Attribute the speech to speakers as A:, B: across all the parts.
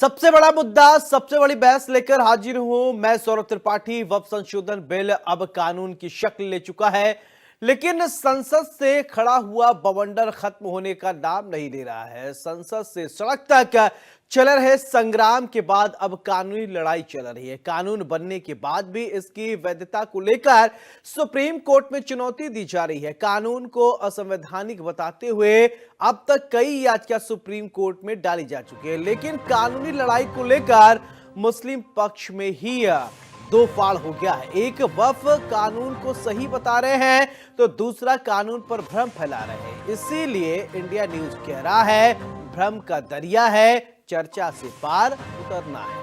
A: सबसे बड़ा मुद्दा, सबसे बड़ी बहस लेकर हाजिर हूं मैं सौरभ त्रिपाठी। वक्फ संशोधन बिल अब कानून की शक्ल ले चुका है, लेकिन संसद से खड़ा हुआ बवंडर खत्म होने का नाम नहीं ले रहा है। संसद से सड़क तक चल रहे संग्राम के बाद अब कानूनी लड़ाई चल रही है। कानून बनने के बाद भी इसकी वैधता को लेकर सुप्रीम कोर्ट में चुनौती दी जा रही है। कानून को असंवैधानिक बताते हुए अब तक कई याचिका सुप्रीम कोर्ट में डाली जा चुकी है, लेकिन कानूनी लड़ाई को लेकर मुस्लिम पक्ष में ही दो फाड़ हो गया है। एक वक्फ कानून को सही बता रहे हैं तो दूसरा कानून पर भ्रम फैला रहे हैं। इसीलिए इंडिया न्यूज कह रहा है भ्रम का दरिया है, चर्चा से पार उतरना है।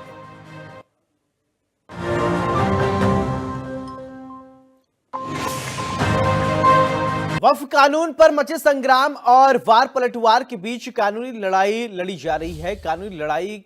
A: वक्फ कानून पर मचे संग्राम और वार पलटवार के बीच कानूनी लड़ाई लड़ी जा रही है। कानूनी लड़ाई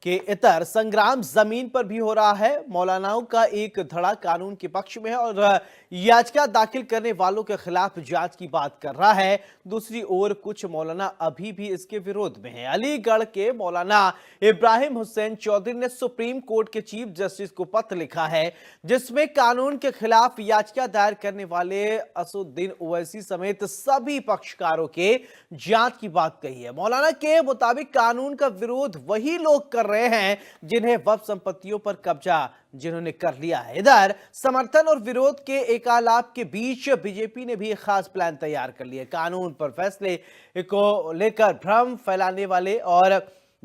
A: के इतर संग्राम जमीन पर भी हो रहा है। मौलानाओं का एक धड़ा कानून के पक्ष में है और याचिका दाखिल करने वालों के खिलाफ जांच की बात कर रहा है। दूसरी ओर कुछ मौलाना अभी भी इसके विरोध में हैं। अलीगढ़ के मौलाना इब्राहिम हुसैन चौधरी ने सुप्रीम कोर्ट के चीफ जस्टिस को पत्र लिखा है, जिसमें कानून के खिलाफ याचिका दायर करने वाले असुद्दीन ओवैसी समेत सभी पक्षकारों के जांच की बात कही है। मौलाना के मुताबिक कानून का विरोध वही लोग कर रहे हैं जिन्हें वक्फ संपत्तियों पर कब्जा जिन्होंने कर लिया है। इधर समर्थन और विरोध के एकालाप के बीच बीजेपी ने भी एक खास प्लान तैयार कर लिया। कानून पर फैसले को लेकर भ्रम फैलाने वाले और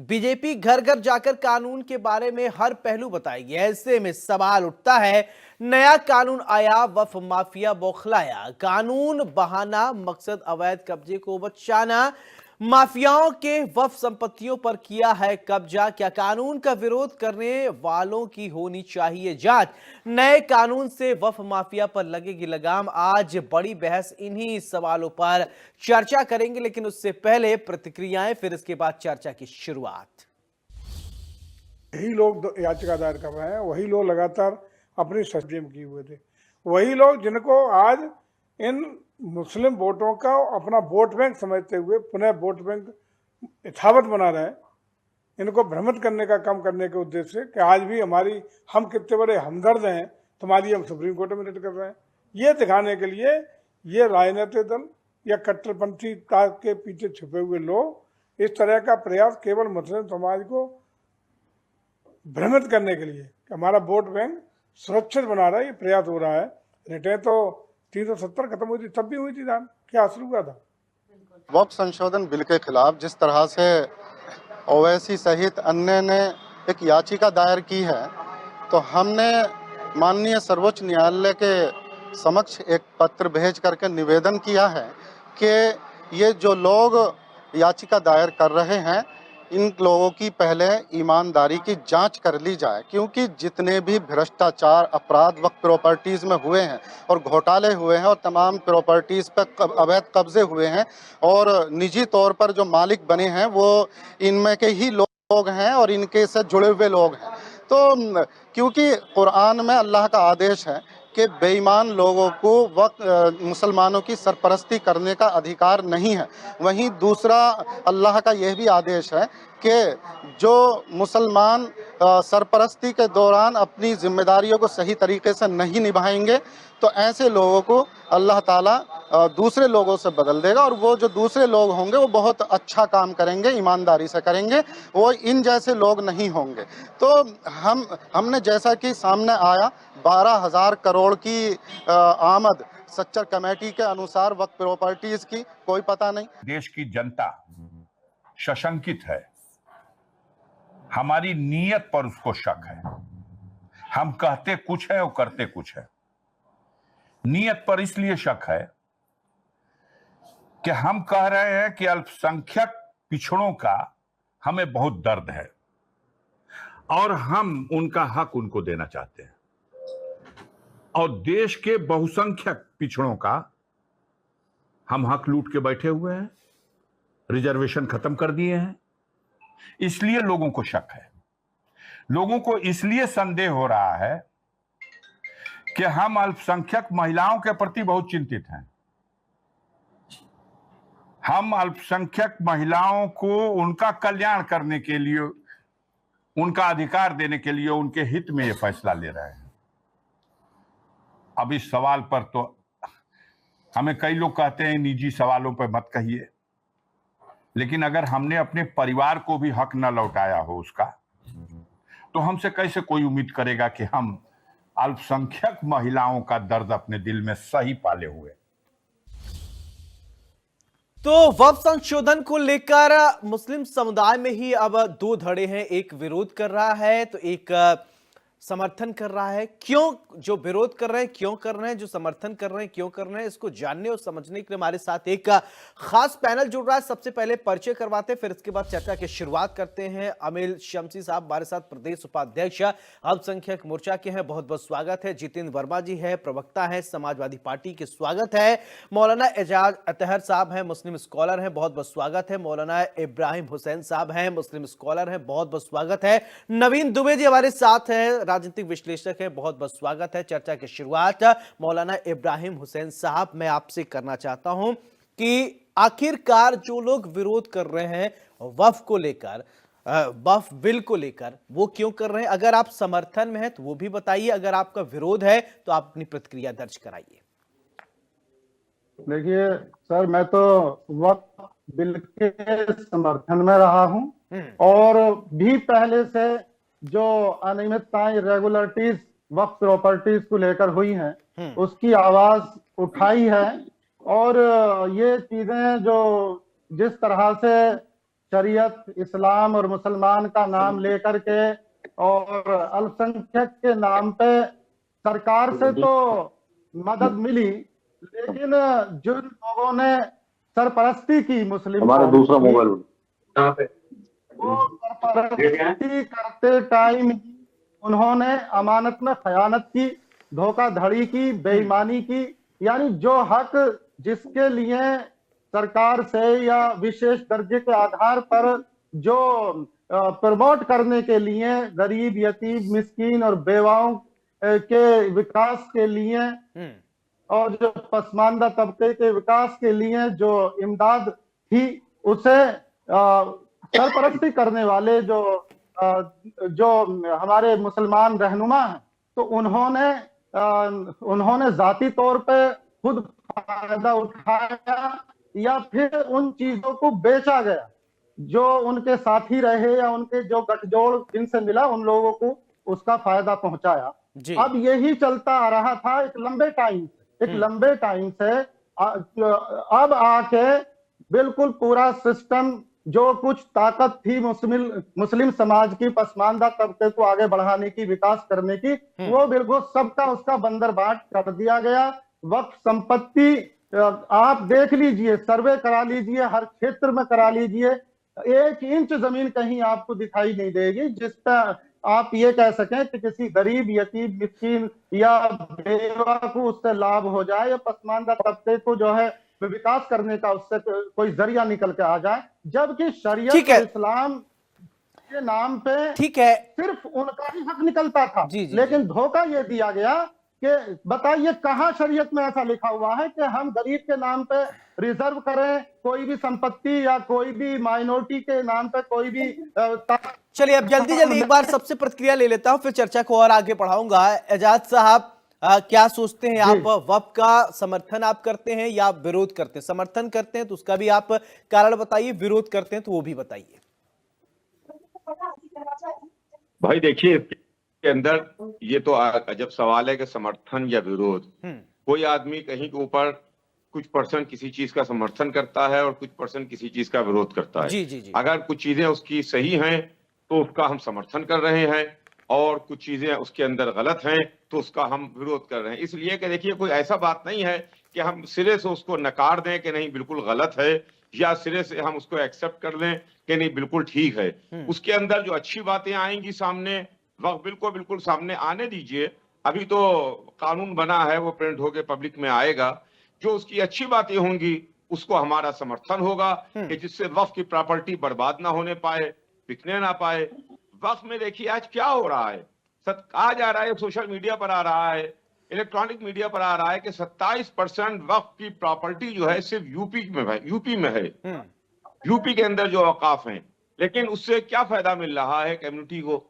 A: बीजेपी घर घर जाकर कानून के बारे में हर पहलू बताएगी। ऐसे में सवाल उठता है, नया कानून आया, वक्फ माफिया बौखलाया, कानून बहाना, मकसद अवैध कब्जे को बचाना, माफियाओं के वक्फ संपत्तियों पर किया है कब्जा। क्या कानून का विरोध करने वालों की होनी चाहिए जांच? नए कानून से वक्फ माफिया पर लगेगी लगाम? आज बड़ी बहस इन्हीं सवालों पर चर्चा करेंगे, लेकिन उससे पहले प्रतिक्रियाएं, फिर इसके बाद चर्चा की शुरुआत।
B: यही लोग याचिका दायर कर रहे हैं, वही लोग लगातार अपनी सस्टेम किए हुए थे, वही लोग जिनको आज इन मुस्लिम वोटों का अपना वोट बैंक समझते हुए पुनः वोट बैंक यथावत बना रहे हैं। इनको भ्रमित करने का काम करने के उद्देश्य से कि आज भी हम कितने बड़े हमदर्द हैं, तुम्हारी हम सुप्रीम कोर्ट में रिट कर रहे हैं, ये दिखाने के लिए ये राजनीतिक दल या कट्टरपंथी के पीछे छुपे हुए लोग इस तरह का प्रयास केवल मुस्लिम समाज को भ्रमित करने के लिए कि हमारा वोट बैंक सुरक्षित बना रहा है, ये प्रयास हो रहा है। रिटें तो 370 खत्म हुई थी, तब भी हुई थी जान, क्या असर हुआ था?
C: वक्फ संशोधन बिल के खिलाफ जिस तरह से ओवैसी सहित अन्य ने एक याचिका दायर की है, तो हमने माननीय सर्वोच्च न्यायालय के समक्ष एक पत्र भेज करके निवेदन किया है कि ये जो लोग याचिका दायर कर रहे हैं, इन लोगों की पहले ईमानदारी की जांच कर ली जाए, क्योंकि जितने भी भ्रष्टाचार अपराध वक्फ प्रॉपर्टीज़ में हुए हैं और घोटाले हुए हैं और तमाम प्रॉपर्टीज़ पर अवैध कब्जे हुए हैं और निजी तौर पर जो मालिक बने हैं वो इनमें के ही लोग हैं और इनके से जुड़े हुए लोग हैं। तो क्योंकि कुरान में अल्लाह का आदेश है कि बेईमान लोगों को मुसलमानों की सरपरस्ती करने का अधिकार नहीं है, वहीं दूसरा अल्लाह का यह भी आदेश है कि जो मुसलमान सरपरस्ती के दौरान अपनी जिम्मेदारियों को सही तरीके से नहीं निभाएंगे तो ऐसे लोगों को अल्लाह ताला दूसरे लोगों से बदल देगा और वो जो दूसरे लोग होंगे वो बहुत अच्छा काम करेंगे, ईमानदारी से करेंगे, वो इन जैसे लोग नहीं होंगे। तो हमने जैसा कि सामने आया 12,000 करोड़ की आमद सच्चर कमेटी के अनुसार वक्फ प्रॉपर्टीज की कोई पता नहीं।
D: देश की जनता सशंकित है, हमारी नीयत पर उसको शक है। हम कहते कुछ है और करते कुछ है। नीयत पर इसलिए शक है कि हम कह रहे हैं कि अल्पसंख्यक पिछड़ों का हमें बहुत दर्द है और हम उनका हक उनको देना चाहते हैं, और देश के बहुसंख्यक पिछड़ों का हम हक लूट के बैठे हुए हैं, रिजर्वेशन खत्म कर दिए हैं। इसलिए लोगों को शक है, लोगों को इसलिए संदेह हो रहा है कि हम अल्पसंख्यक महिलाओं के प्रति बहुत चिंतित हैं। हम अल्पसंख्यक महिलाओं को उनका कल्याण करने के लिए उनका अधिकार देने के लिए उनके हित में ये फैसला ले रहे हैं। अब इस सवाल पर तो हमें कई लोग कहते हैं निजी सवालों पर मत कहिए, लेकिन अगर हमने अपने परिवार को भी हक न लौटाया हो उसका, तो हमसे कैसे कोई उम्मीद करेगा कि हम अल्पसंख्यक महिलाओं का दर्द अपने दिल में सही पाले हुए।
A: तो वक्फ संशोधन को लेकर मुस्लिम समुदाय में ही अब दो धड़े हैं, एक विरोध कर रहा है तो एक समर्थन कर रहा है। क्यों जो विरोध कर रहे हैं क्यों कर रहे हैं, जो समर्थन कर रहे हैं क्यों कर रहे हैं, इसको जानने और समझने के लिए हमारे साथ एक खास पैनल जुड़ रहा है। सबसे पहले परिचय करवाते हैं, फिर इसके बाद चर्चा की शुरुआत करते हैं। अमील शमसी साहब हमारे साथ प्रदेश उपाध्यक्ष अल्पसंख्यक मोर्चा के हैं, बहुत बहुत स्वागत है। जितेंद्र वर्मा जी है, प्रवक्ता है समाजवादी पार्टी के, स्वागत है। मौलाना एजाज अतहर साहब हैं, मुस्लिम स्कॉलर हैं, बहुत बहुत स्वागत है। मौलाना इब्राहिम हुसैन साहब हैं, मुस्लिम स्कॉलर हैं, बहुत बहुत स्वागत है। नवीन दुबे जी हमारे साथ हैं, राजनीतिक विश्लेषक है, बहुत बहुत स्वागत है। चर्चा की शुरुआत मौलाना इब्राहिम हुसैन साहब मैं आपसे करना चाहता हूं कि आखिरकार जो लोग विरोध कर रहे हैं वक्फ को लेकर, वक्फ बिल को लेकर, वो क्यों कर रहे हैं? अगर आप समर्थन में हैं तो वो भी बताइए, अगर आपका विरोध है तो आप अपनी प्रतिक्रिया दर्ज कराइए।
C: देखिए सर, मैं तो वक्फ बिल के समर्थन में रहा हूं और भी पहले से जो अनियमितताएं, इरेगुलरिटीज वक्फ प्रॉपर्टीज को लेकर हुई हैं उसकी आवाज उठाई है। और ये चीजें जो जिस तरह से शरीयत, इस्लाम और मुसलमान का नाम लेकर के और अल्पसंख्यक के नाम पे सरकार से तो मदद मिली, लेकिन जिन लोगों ने सरपरस्ती की मुस्लिम
E: हमारा दूसरा मोबाइल
C: वो सरपरस्ती करते टाइम उन्होंने अमानत में खयानत की, धोखाधड़ी की, बेईमानी की। यानी जो हक जिसके लिए सरकार से या विशेष दर्जे के आधार पर जो प्रमोट करने के लिए गरीब, यतीम, मिस्कीन और बेवाओं के विकास के लिए और जो पसमानदा तबके के विकास के लिए जो इमदाद थी, उसे सरपरस्ती करने वाले जो हमारे मुसलमान रहनुमा हैं, तो उन्होंने जाती तौर पे खुद फायदा उठाया या फिर उन चीजों को बेचा गया जो उनके साथी रहे या उनके जो गठजोड़ जिनसे मिला उन लोगों को उसका फायदा पहुंचाया। अब यही चलता आ रहा था एक लंबे टाइम से अब आके बिल्कुल पूरा सिस्टम, जो कुछ ताकत थी मुस्लिम समाज की पसमानदा तबके को आगे बढ़ाने की, विकास करने की, वो बिल्कुल सबका उसका बंदरबाट कर दिया गया। वक्फ संपत्ति आप देख लीजिए, सर्वे करा लीजिए, हर क्षेत्र में करा लीजिए, 1 इंच जमीन कहीं आपको दिखाई नहीं देगी जिस पर आप ये कह सकें कि किसी गरीब, यतीम, मिस्कीन या बेवा को उससे लाभ हो जाए या पसमानदा तबके को जो है विकास करने का उससे कोई जरिया निकल के आ जाए, जबकि शरीयत और इस्लाम के नाम पे
A: ठीक है
C: सिर्फ उनका ही हक निकलता था।
A: जी,
C: लेकिन धोखा ये दिया गया कि बताइए कहां शरीयत में ऐसा लिखा हुआ है कि हम गरीब के नाम पे रिजर्व करें कोई भी संपत्ति या कोई भी माइनॉरिटी के नाम पे कोई भी
A: चलिए अब जल्दी एक बार सबसे प्रतिक्रिया ले लेता हूं, फिर चर्चा को और आगे बढ़ाऊंगा। एजाज साहब, क्या सोचते हैं आप? वक्फ का समर्थन आप करते हैं या विरोध करते हैं? समर्थन करते हैं तो उसका भी आप कारण बताइए, विरोध करते हैं तो वो भी बताइए।
E: भाई देखिए, के अंदर ये तो अजब सवाल है कि समर्थन या विरोध। कोई आदमी कहीं के ऊपर कुछ परसेंट किसी चीज का समर्थन करता है और कुछ परसेंट किसी चीज का विरोध करता है।
A: जी।
E: अगर कुछ चीजें उसकी सही हैं तो उसका हम समर्थन कर रहे हैं और कुछ चीजें उसके अंदर गलत हैं तो उसका हम विरोध कर रहे हैं। इसलिए कि देखिए, कोई ऐसा बात नहीं है कि हम सिरे से उसको नकार दें कि नहीं बिल्कुल गलत है, या सिरे से हम उसको एक्सेप्ट कर लें कि नहीं बिल्कुल ठीक है। उसके अंदर जो अच्छी बातें आएंगी सामने, वक्फ बिल को बिल्कुल सामने आने दीजिए। अभी तो कानून बना है, वो प्रिंट होके पब्लिक में आएगा। जो उसकी अच्छी बातें होंगी उसको हमारा समर्थन होगा कि जिससे वक्फ की प्रॉपर्टी बर्बाद ना होने पाए, बिकने ना पाए। वक्फ में देखिए आज क्या हो रहा है, कहा जा रहा है, सोशल मीडिया पर आ रहा है, इलेक्ट्रॉनिक मीडिया पर आ रहा है कि 27% वक्फ की प्रॉपर्टी जो है सिर्फ यूपी में है। यूपी के अंदर जो औकाफ हैं, लेकिन उससे क्या फायदा मिल रहा है कम्युनिटी को?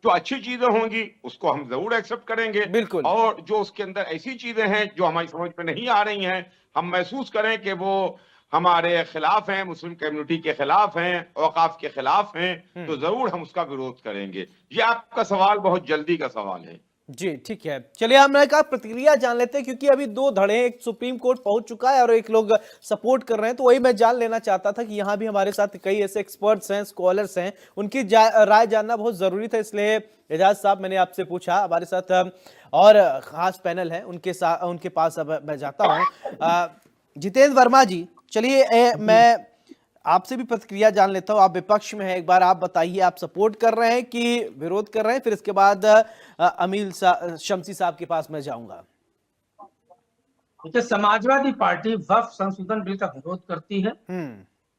E: जो अच्छी चीजें होंगी उसको हम जरूर एक्सेप्ट करेंगे,
A: बिल्कुल।
E: और जो उसके अंदर ऐसी चीजें हैं जो हमारी समझ में नहीं आ रही हैं, हम महसूस करें कि वो हमारे खिलाफ हैं, मुस्लिम कम्युनिटी के खिलाफ हैं, औकाफ के खिलाफ हैं, तो जरूर हम उसका विरोध करेंगे। ये आपका सवाल बहुत जल्दी का सवाल है।
A: जी ठीक है, चलिए हम एक प्रतिक्रिया जान लेते हैं, क्योंकि अभी दो धड़े, एक सुप्रीम कोर्ट पहुंच चुका है और एक लोग सपोर्ट कर रहे हैं, तो वही मैं जान लेना चाहता था कि यहाँ भी हमारे साथ कई ऐसे एक्सपर्ट्स हैं, स्कॉलर्स हैं, उनकी राय जानना बहुत जरूरी था, इसलिए एजाज साहब मैंने आपसे पूछा। हमारे साथ और खास पैनल है, उनके पास अब मैं जाता हूँ। जितेंद्र वर्मा जी, चलिए मैं आपसे भी प्रतिक्रिया जान लेता हूं। आप विपक्ष में हैं, एक बार आप बताइए, आप सपोर्ट कर रहे हैं कि विरोध कर रहे हैं? फिर इसके बाद शमसी साहब के पास मैं जाऊंगा।
F: देखिए, समाजवादी पार्टी वक्फ संशोधन बिल का विरोध करती है।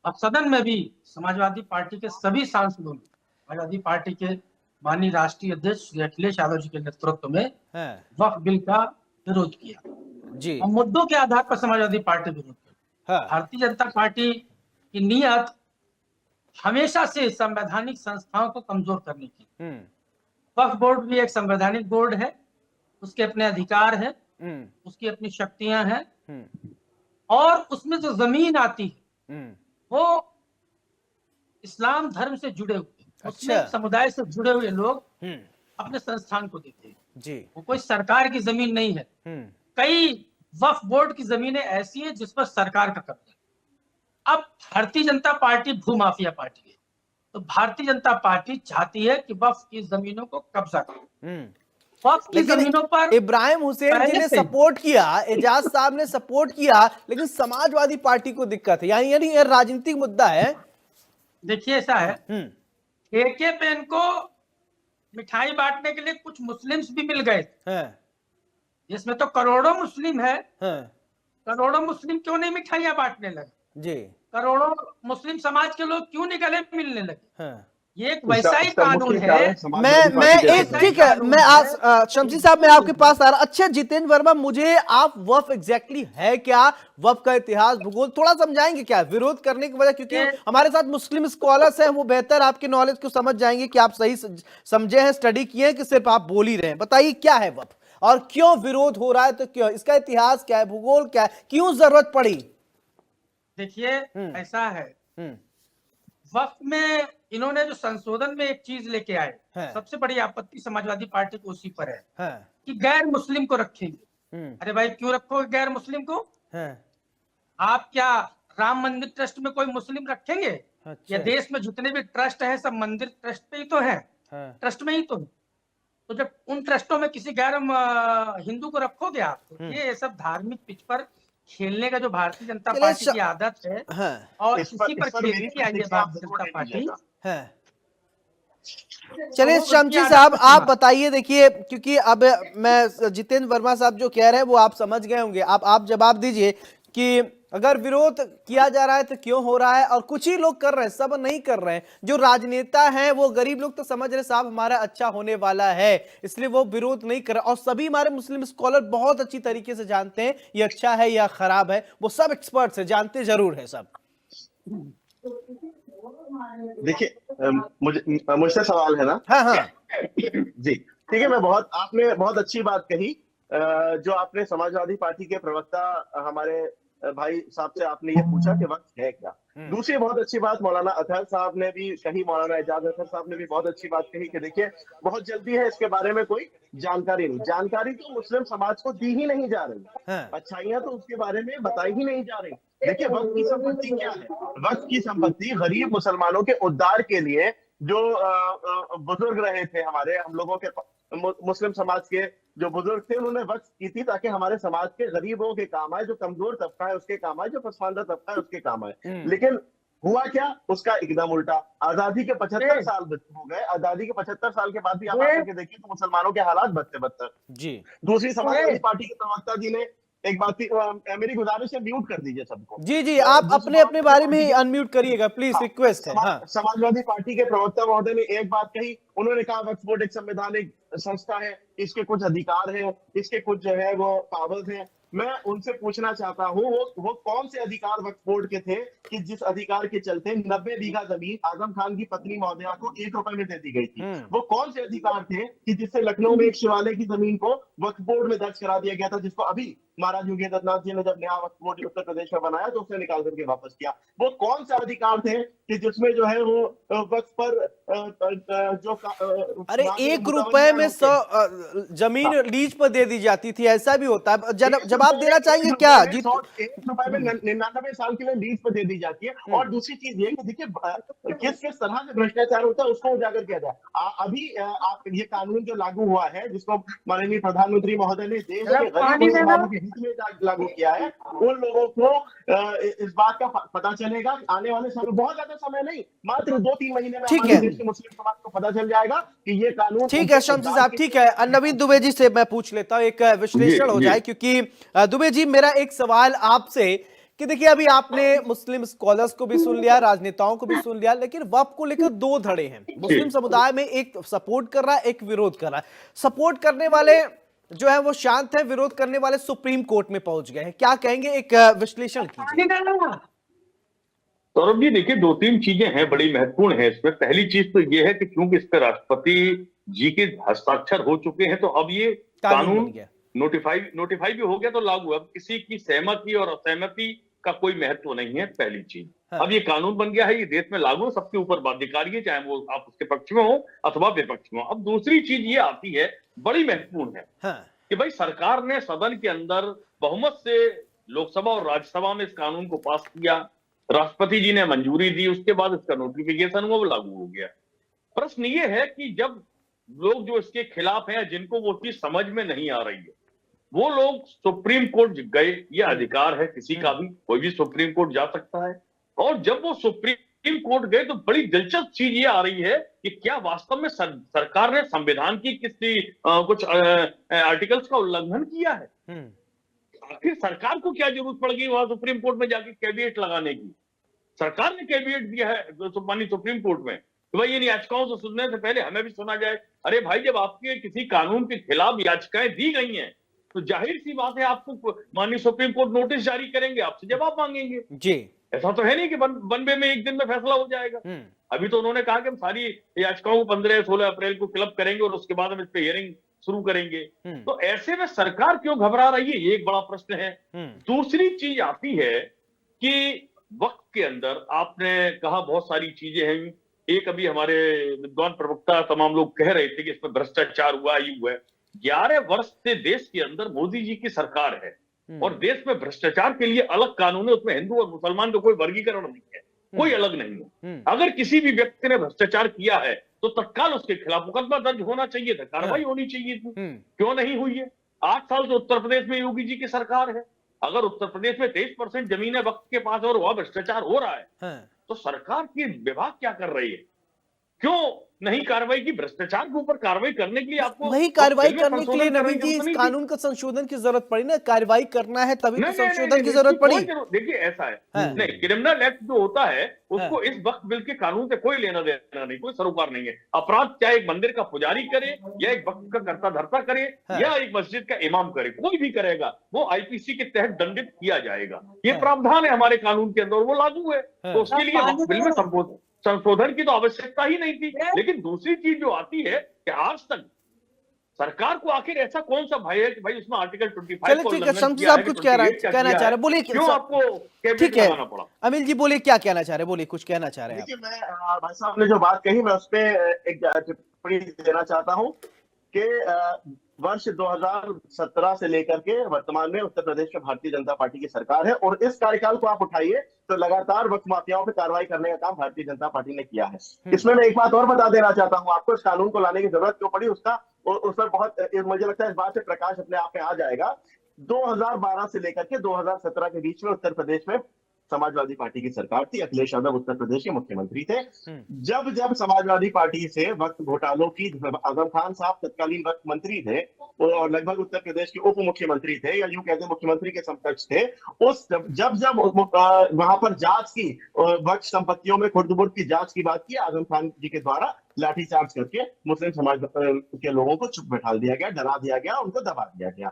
F: अब सदन में भी समाजवादी पार्टी के सभी सांसदों ने समाजवादी पार्टी के माननीय राष्ट्रीय अध्यक्ष श्री अखिलेश यादव जी के नेतृत्व में वक्फ बिल का विरोध किया
A: जी।
F: और मुद्दों के आधार पर समाजवादी पार्टी विरोध करती है। भारतीय जनता पार्टी की नीयत हमेशा से संवैधानिक संस्थाओं को कमजोर करने की। वक्फ बोर्ड भी एक संवैधानिक बोर्ड है, उसके अपने अधिकार है, उसकी अपनी शक्तियां हैं, और उसमें जो जमीन आती है वो इस्लाम धर्म से जुड़े हुए मुस्लिम समुदाय से जुड़े हुए लोग अपने संस्थान को देते हैं जी। वो कोई सरकार की जमीन नहीं है। कई वक्फ बोर्ड की जमीनें ऐसी है जिस पर सरकार का कब्जा है। अब भारतीय जनता पार्टी भूमाफिया पार्टी है, तो भारतीय जनता पार्टी चाहती है कि वक्फ की जमीनों को कब्जा करे। वक्फ की जमीनों पर
A: इब्राहिम हुसैन जी ने सपोर्ट किया, एजाज साहब ने सपोर्ट किया, लेकिन समाजवादी पार्टी को दिक्कत है, यानी ये राजनीतिक मुद्दा है।
F: देखिए, ऐसा है, ठेके पे इनको मिठाई बांटने के लिए कुछ मुस्लिम्स भी मिल गए, जिसमें तो करोड़ों मुस्लिम है। करोड़ों मुस्लिम क्यों नहीं मिठाइयां बांटने लगे जी? करोड़ों मुस्लिम समाज के लोग क्यों नहीं गले मिलने लगे? ये एक वैसा ही कानून है।
A: मैं एक ठीक है, मैं आज शमसी साहब मैं आपके पास आ रहा। अच्छा जितेंद्र वर्मा, मुझे आप वक्फ एग्जैक्टली है क्या, वक्फ का इतिहास भूगोल थोड़ा समझाएंगे क्या विरोध करने की वजह? क्योंकि हमारे साथ मुस्लिम स्कॉलर्स हैं, वो बेहतर आपके नॉलेज को समझ जाएंगे कि आप सही समझे हैं, स्टडी किए हैं, कि सिर्फ आप बोल ही रहे हैं। बताइए क्या है वक्फ और क्यों विरोध हो रहा है, तो क्यों, इसका इतिहास क्या है, भूगोल क्या है, क्यों जरूरत पड़ी?
F: देखिए, ऐसा है, वक्फ में इन्होंने जो संशोधन में एक चीज लेके आए, सबसे बड़ी आपत्ति समाजवादी पार्टी को उसी पर है कि गैर मुस्लिम को रखेंगे। अरे भाई, क्यों रखोगे गैर मुस्लिम को? आप क्या राम मंदिर ट्रस्ट में कोई मुस्लिम रखेंगे? या देश में जितने भी ट्रस्ट है सब मंदिर ट्रस्ट पे ही तो है, ट्रस्ट में ही तो है। तो जब उन ट्रस्टों में किसी गैर हिंदू को रखोगे आप, ये सब धार्मिक पिच पर खेलने का जो भारतीय जनता पार्टी की आदत है, और इसी पर खेलती आई है भारतीय जनता पार्टी।
A: चलिए शमसी साहब आप बताइए। देखिए, क्योंकि अब मैं जितेंद्र वर्मा साहब जो कह रहे हैं वो आप समझ गए होंगे, आप जवाब दीजिए कि अगर विरोध किया जा रहा है तो क्यों हो रहा है, और कुछ ही लोग कर रहे हैं, सब नहीं कर रहे हैं। जो राजनेता हैं वो गरीब लोग तो समझ रहे साहब हमारा अच्छा होने वाला है, इसलिए वो विरोध नहीं कर रहे। और सभी हमारे मुस्लिम स्कॉलर बहुत अच्छी तरीके से जानते हैं ये अच्छा है या खराब है, वो सब एक्सपर्ट्स है, जानते जरूर है सब।
G: देखिए, मुझसे सवाल है ना?
A: हाँ
G: जी ठीक है। आपने बहुत अच्छी बात कही, जो आपने समाजवादी पार्टी के प्रवक्ता हमारे भाई साहब से आपने ये पूछा कि वक्त है क्या। दूसरी बहुत अच्छी बात मौलाना अतहर साहब ने भी कही, मौलाना एजाज अतहर साहब ने भी बहुत अच्छी बात कही कि देखिए बहुत जल्दी है, इसके बारे में कोई जानकारी नहीं। जानकारी तो मुस्लिम समाज को दी ही नहीं जा रही, अच्छाइयां तो उसके बारे में बताई ही नहीं जा रही। देखिए, वक्त की संपत्ति क्या है? वक्त की संपत्ति गरीब मुसलमानों के उद्धार के लिए जो बुजुर्ग रहे थे, हम लोगों के मुस्लिम समाज के जो बुजुर्ग थे, उन्होंने वक्फ की थी ताकि हमारे समाज के गरीबों के काम आए, जो कमजोर तबका है उसके काम आए, जो पसमानदा तबका है उसके काम आए। लेकिन हुआ क्या? उसका एकदम उल्टा। आजादी के 75 साल हो गए, आजादी के 75 साल के बाद भी आप आकर के देखिए तो मुसलमानों के हालात बदतर जी। दूसरी समाजवादी पार्टी के प्रवक्ता जी ने एक बात थी, मेरी गुजारिश है म्यूट कर दीजिए सबको।
A: जी आप अपने बारे में ही अनम्यूट करिएगा प्लीज, रिक्वेस्ट है।
G: समाजवादी पार्टी के प्रवक्ता महोदय ने एक बात कही, उन्होंने कहा वक्फ बोर्ड एक संवैधानिक संस्था है, इसके कुछ अधिकार हैं, इसके कुछ जो है वो पावर्स हैं, मैं उनसे पूछना चाहता हूँ वो कौन से अधिकार वक्फ बोर्ड के थे कि जिस अधिकार के चलते 90 बीघा जमीन आजम खान की पत्नी महोदया को 1 रुपए में दे दी गई थी? वो कौन से अधिकार थे कि जिससे लखनऊ में एक शिवालय की जमीन को वक्फ बोर्ड में दर्ज करा दिया गया था, जिसको अभी महाराज योगेंद्र नाथ जी ने जब नया वक्फ बोर्ड उत्तर प्रदेश में बनाया तो उसने निकाल करके वापस किया? वो कौन से अधिकार थे कि जिसमें जो है वो वक्फ पर जो
A: अरे 1 रुपए में 100 जमीन लीज पर दे दी जाती थी, ऐसा भी होता है। जवाब देना चाहेंगे क्या?
G: 1 रुपए में 99 साल के लिए लीज पर दे दी जाती है। और दूसरी चीज ये कि देखिए किस किस तरह से भ्रष्टाचार होता है उसको उजागर किया जाए। अभी आप ये कानून जो लागू हुआ है, जिसको माननीय प्रधानमंत्री महोदय ने देश के गरीब के हित में लागू किया है, उन लोगों को इस बात का पता चलेगा आने वाले समय, बहुत ज्यादा समय नहीं, मात्र 2-3 महीने में
A: ठीक है,
G: देश के मुस्लिम समाज को पता चल जाएगा कि ये कानून।
A: ठीक है शम्सी साहब, ठीक है। नवीन दुबे जी से मैं पूछ लेता हूं, एक विश्लेषण हो जाए, क्योंकि दुबे जी मेरा एक सवाल आपसे कि देखिए अभी आपने मुस्लिम स्कॉलर्स को भी सुन लिया, राजनेताओं को भी सुन लिया, लेकिन वक्फ को लेकर 2 धड़े हैं। मुस्लिम समुदाय में एक सपोर्ट कर रहा है, एक विरोध कर रहा है। सपोर्ट करने वाले जो है वो शांत है, विरोध करने वाले सुप्रीम कोर्ट में पहुंच गए हैं। क्या कहेंगे, एक विश्लेषण कीजिए।
H: सौरभ जी देखिए 2-3 चीजें हैं बड़ी महत्वपूर्ण है इसमें। पहली चीज तो ये है कि क्योंकि इस पर राष्ट्रपति जी के हस्ताक्षर हो चुके हैं तो अब ये कानून नोटिफाई भी हो गया, तो लागू। अब किसी की सहमति और असहमति का कोई महत्व नहीं है, पहली चीज। अब ये कानून बन गया है, ये देश में लागू, सबके ऊपर बाध्यकारी है, चाहे वो आप उसके पक्ष में हो अथवा विपक्ष में हो। अब दूसरी चीज ये आती है, बड़ी महत्वपूर्ण है, कि भाई सरकार ने सदन के अंदर बहुमत से लोकसभा और राज्यसभा में इस कानून को पास किया, राष्ट्रपति जी ने मंजूरी दी, उसके बाद इसका नोटिफिकेशन हुआ, वो लागू हो गया। प्रश्न ये है कि जब लोग जो इसके खिलाफ हैं, जिनको वो चीज समझ में नहीं आ रही है, वो लोग सुप्रीम कोर्ट गए, ये अधिकार है किसी का भी, कोई भी सुप्रीम कोर्ट जा सकता है। और जब वो सुप्रीम कोर्ट गए तो बड़ी दिलचस्प चीज ये आ रही है कि क्या वास्तव में सरकार ने संविधान की किसी कुछ आर्टिकल्स का उल्लंघन किया है? आखिर सरकार को क्या जरूरत पड़ गई वहां सुप्रीम कोर्ट में जाके कैविएट लगाने की? सरकार ने कैविएट दिया है माननीय सुप्रीम कोर्ट में, तो भाई इन याचिकाओं से सुनने से पहले हमें भी सुना जाए। अरे भाई, जब आपके किसी कानून के खिलाफ याचिकाएं दी गई हैं तो जाहिर सी बात है आपको माननीय सुप्रीम कोर्ट नोटिस जारी करेंगे, आपसे जवाब मांगेंगे जी। ऐसा तो है नहीं कि वन वे में एक दिन में फैसला हो जाएगा। अभी तो उन्होंने कहा कि हम सारी याचिकाओं को 15-16 अप्रैल को क्लब करेंगे और उसके बाद हम इस पे हियरिंग शुरू करेंगे। तो ऐसे में सरकार क्यों घबरा रही है, ये एक बड़ा प्रश्न है। दूसरी चीज आती है कि वक्त के अंदर आपने कहा बहुत सारी चीजें हैं। एक अभी हमारे विद्वान प्रवक्ता तमाम लोग कह रहे थे कि इसमें भ्रष्टाचार हुआ, ये हुआ है। 11 वर्ष से देश के अंदर मोदी जी की सरकार है और देश में भ्रष्टाचार के लिए अलग कानून है, उसमें हिंदू और मुसलमान का कोई वर्गीकरण नहीं है, कोई अलग नहीं है। अगर किसी भी व्यक्ति ने भ्रष्टाचार किया है तो तत्काल उसके खिलाफ मुकदमा दर्ज होना चाहिए था, कार्रवाई होनी चाहिए थी, क्यों नहीं हुई है? 8 साल से उत्तर प्रदेश में योगी जी की सरकार है। अगर उत्तर प्रदेश में 23% जमीन है वक्त के पास और वहां भ्रष्टाचार हो रहा है तो सरकार की विभाग क्या कर रही है? क्यों नहीं कार्रवाई की? भ्रष्टाचार के ऊपर कार्रवाई करने के लिए आपको
A: वही कार्रवाई करने के लिए नवीन जी इस कानून का संशोधन की जरूरत पड़ी ना, कार्रवाई करना है तभी तो संशोधन की जरूरत पड़ी।
H: देखिए ऐसा है नहीं, क्रिमिनल एक्ट जो होता है उसको इस वक्त बिल के कानून से कोई लेना देना नहीं, कोई सरोकार नहीं है। अपराध चाहे एक मंदिर का पुजारी करे या एक वक्त का कर्ता धर्ता करे या एक मस्जिद का इमाम करे, कोई भी करेगा वो आईपीसी के तहत दंडित किया जाएगा। ये प्रावधान है हमारे कानून के अंदर, वो लागू है, तो उसके लिए बिल में संशोधन की तो आवश्यकता ही नहीं थी। लेकिन दूसरी चीज जो आती है कि आज तक सरकार को आखिर ऐसा कौन सा भय है कि भाई उसमें आर्टिकल 25
A: ठीक है, शम्सी साहब कुछ कहना चाह रहे, बोलिए क्यों आपको ठीक है पड़ा? अनिल जी बोलिए क्या कहना चाह रहे, बोलिए कुछ कहना चाह रहे हैं।
G: देखिए मैं भाई साहब ने जो बात कही मैं उस पर एक टिप्पणी देना चाहता हूँ कि वर्ष 2017 से लेकर के वर्तमान में उत्तर प्रदेश में भारतीय जनता पार्टी की सरकार है और इस कार्यकाल को आप उठाइए तो लगातार वक्फ माफियाओं पर कार्रवाई करने का काम भारतीय जनता पार्टी ने किया है। इसमें मैं एक बात और बता देना चाहता हूं आपको, इस कानून को लाने की जरूरत क्यों पड़ी उसका, उस पर बहुत मुझे लगता है इस बात से प्रकाश अपने आप में आ जाएगा। 2012 से लेकर के 2017 के बीच में उत्तर प्रदेश में समाजवादी पार्टी की सरकार थी, अखिलेश यादव उत्तर प्रदेश के मुख्यमंत्री थे। जब जब समाजवादी पार्टी से वक्त घोटालों की, आजम खान साहब तत्कालीन वक्त मंत्री थे और लगभग उत्तर प्रदेश के उप मुख्यमंत्री थे या यूं कहते मुख्यमंत्री के समकक्ष थे, उस जब वहां पर जांच की, वक्त संपत्तियों में खुर्द-बुर्द की जांच की बात की आजम खान जी के द्वारा, लाठीचार्ज करके मुस्लिम समाज के लोगों को चुप बैठा दिया गया, डरा दिया गया, उनको दबा दिया गया।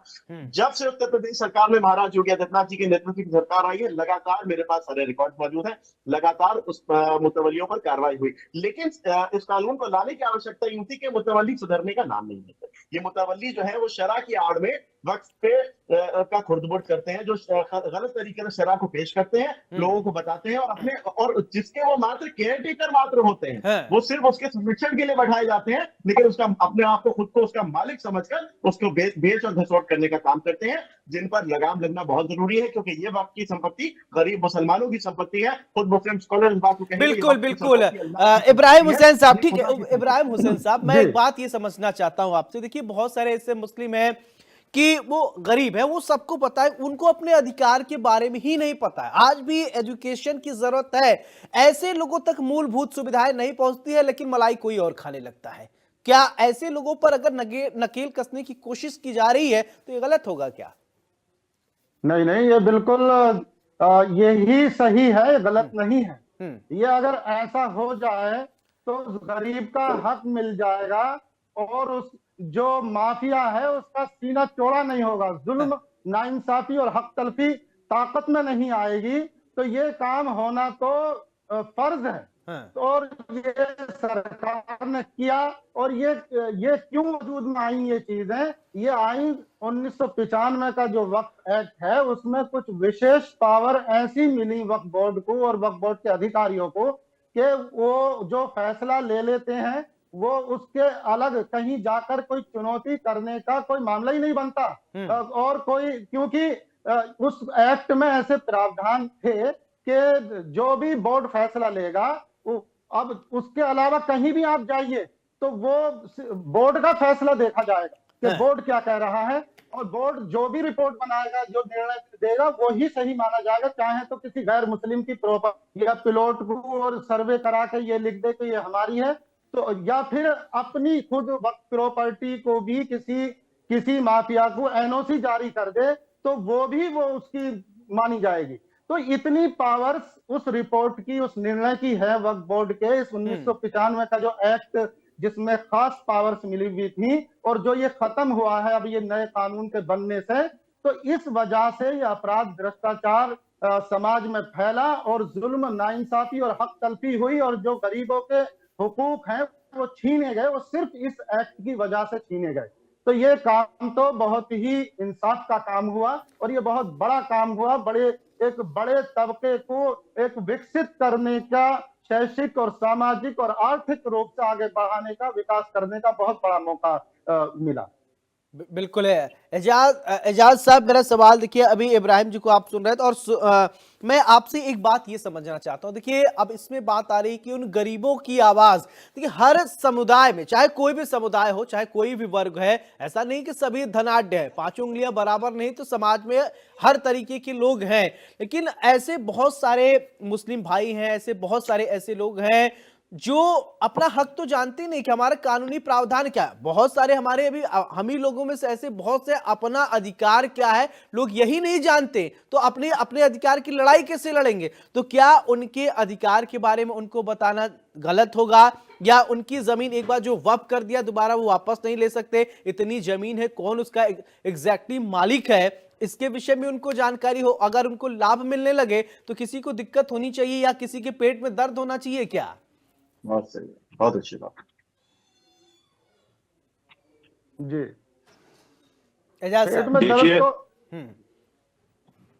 G: जब से उत्तर प्रदेश सरकार में महाराज योगी आदित्यनाथ जी के नेतृत्व की सरकार आई है, लगातार मेरे पास सारे रिकॉर्ड मौजूद हैं, लगातार उस मुतवल्लियों पर कार्रवाई हुई, लेकिन इस कानून को लाने की आवश्यकता यूं थी कि मुतवल्ली सुधरने का नाम नहीं लेते। ये मुतवल्ली जो है वो शरा की आड़ में वक्फ पे का खुर्दबुर्द करते हैं, जो गलत तरीके से शरा को पेश करते हैं, लोगों को बताते हैं, और जिसके वो मात्र केयर टेकर मात्र होते हैं, वो सिर्फ उसके संरक्षण के लिए बैठाए जाते हैं, लेकिन उसका अपने आप को खुद को उसका मालिक समझकर उसको बेच और घसोट करने का काम करते हैं, जिन पर लगाम लगना बहुत जरूरी है, क्योंकि ये वक्फ की संपत्ति गरीब मुसलमानों की संपत्ति है। खुद मुस्लिम स्कॉलर इस बात को कहेंगे।
A: बिल्कुल बिल्कुल। इब्राहिम हुसैन साहब, ठीक है इब्राहिम हुसैन साहब, मैं एक बात ये समझना चाहता हूं आपसे। देखिए बहुत सारे ऐसे मुस्लिम हैं कि वो गरीब है, वो सबको पता है, उनको अपने अधिकार के बारे में ही नहीं पता है। आज भी एजुकेशन की जरूरत है, ऐसे लोगों तक मूलभूत सुविधाएं नहीं पहुंचती है, लेकिन मलाई कोई और खाने लगता है। क्या ऐसे लोगों पर अगर नकेल कसने की कोशिश की जा रही है तो ये गलत होगा क्या?
I: नहीं नहीं, ये बिल्कुल यही सही है, गलत नहीं है। ये अगर ऐसा हो जाए तो गरीब का हक मिल जाएगा और उस जो माफिया है उसका सीना चौड़ा नहीं होगा, जुल्म, नाइंसाफी और हक तलफी ताकत में नहीं आएगी। तो ये काम होना तो फर्ज है, और ये सरकार ने किया। और ये क्यों वजूद में आई ये चीजें? ये आई 1995 का जो वक्फ एक्ट है, उसमें कुछ विशेष पावर ऐसी मिली वक्फ बोर्ड को और वक्फ बोर्ड के अधिकारियों को कि वो जो फैसला ले लेते हैं वो उसके अलग कहीं जाकर कोई चुनौती करने का कोई मामला ही नहीं बनता। और कोई, क्योंकि उस एक्ट में ऐसे प्रावधान थे कि जो भी बोर्ड फैसला लेगा, अब उसके अलावा कहीं भी आप जाइए तो वो बोर्ड का फैसला देखा जाएगा कि बोर्ड क्या कह रहा है, और बोर्ड जो भी रिपोर्ट बनाएगा, जो निर्णय देगा, वो ही सही माना जाएगा। चाहे तो किसी गैर मुस्लिम की प्रॉपर्टी या प्लॉट को और सर्वे करा के ये लिख दे कि ये हमारी है, तो या फिर अपनी खुद वक्त प्रॉपर्टी को भी किसी माफिया को एनओसी जारी कर दे, तो वो उसकी मानी जाएगी। तो इतनी पावर्स उस रिपोर्ट की, उस निर्णय की है वक्फ बोर्ड के, इस 1995 का जो एक्ट जिसमें खास पावर्स मिली हुई थी, और जो ये खत्म हुआ है अब ये नए कानून के बनने से, तो इस वजह से ये अपराध, भ्रष्टाचार समाज में फैला और जुल्म, नाइंसाफी और हक तलफी हुई, और जो गरीबों के हुकूक हैं वो छीने गए, वो सिर्फ इस एक्ट की वजह से छीने गए। तो ये काम तो बहुत ही इंसाफ का काम हुआ, और ये बहुत बड़ा काम हुआ। एक बड़े तबके को एक विकसित करने का, शैक्षिक और सामाजिक और आर्थिक रूप से आगे बढ़ाने का, विकास करने का बहुत बड़ा मौका मिला।
A: बिल्कुल है। एजाज साहब, मेरा सवाल देखिए, अभी इब्राहिम जी को आप सुन रहे थे, और मैं आपसे एक बात ये समझना चाहता हूं। देखिए अब इसमें बात आ रही है कि उन गरीबों की आवाज, देखिए हर समुदाय में, चाहे कोई भी समुदाय हो, चाहे कोई भी वर्ग है, ऐसा नहीं कि सभी धनाढ्य है, पांचों उंगलियां बराबर नहीं, तो समाज में हर तरीके के लोग हैं। लेकिन ऐसे बहुत सारे मुस्लिम भाई हैं, ऐसे बहुत सारे ऐसे लोग हैं जो अपना हक तो जानते नहीं कि हमारा कानूनी प्रावधान क्या है। बहुत सारे हमारे अभी हम ही लोगों में से ऐसे बहुत से अपना अधिकार क्या है लोग यही नहीं जानते, तो अपने अपने अधिकार की लड़ाई कैसे लड़ेंगे? तो क्या उनके अधिकार के बारे में उनको बताना गलत होगा, या उनकी जमीन एक बार जो वक्फ कर दिया दोबारा वो वापस नहीं ले सकते? इतनी जमीन है, कौन उसका एग्जैक्टली मालिक है, इसके विषय में उनको जानकारी हो। अगर उनको लाभ मिलने लगे तो किसी को दिक्कत होनी चाहिए या किसी के पेट में दर्द होना चाहिए क्या?
G: बहुत सही, बहुत अच्छी बात
I: जी।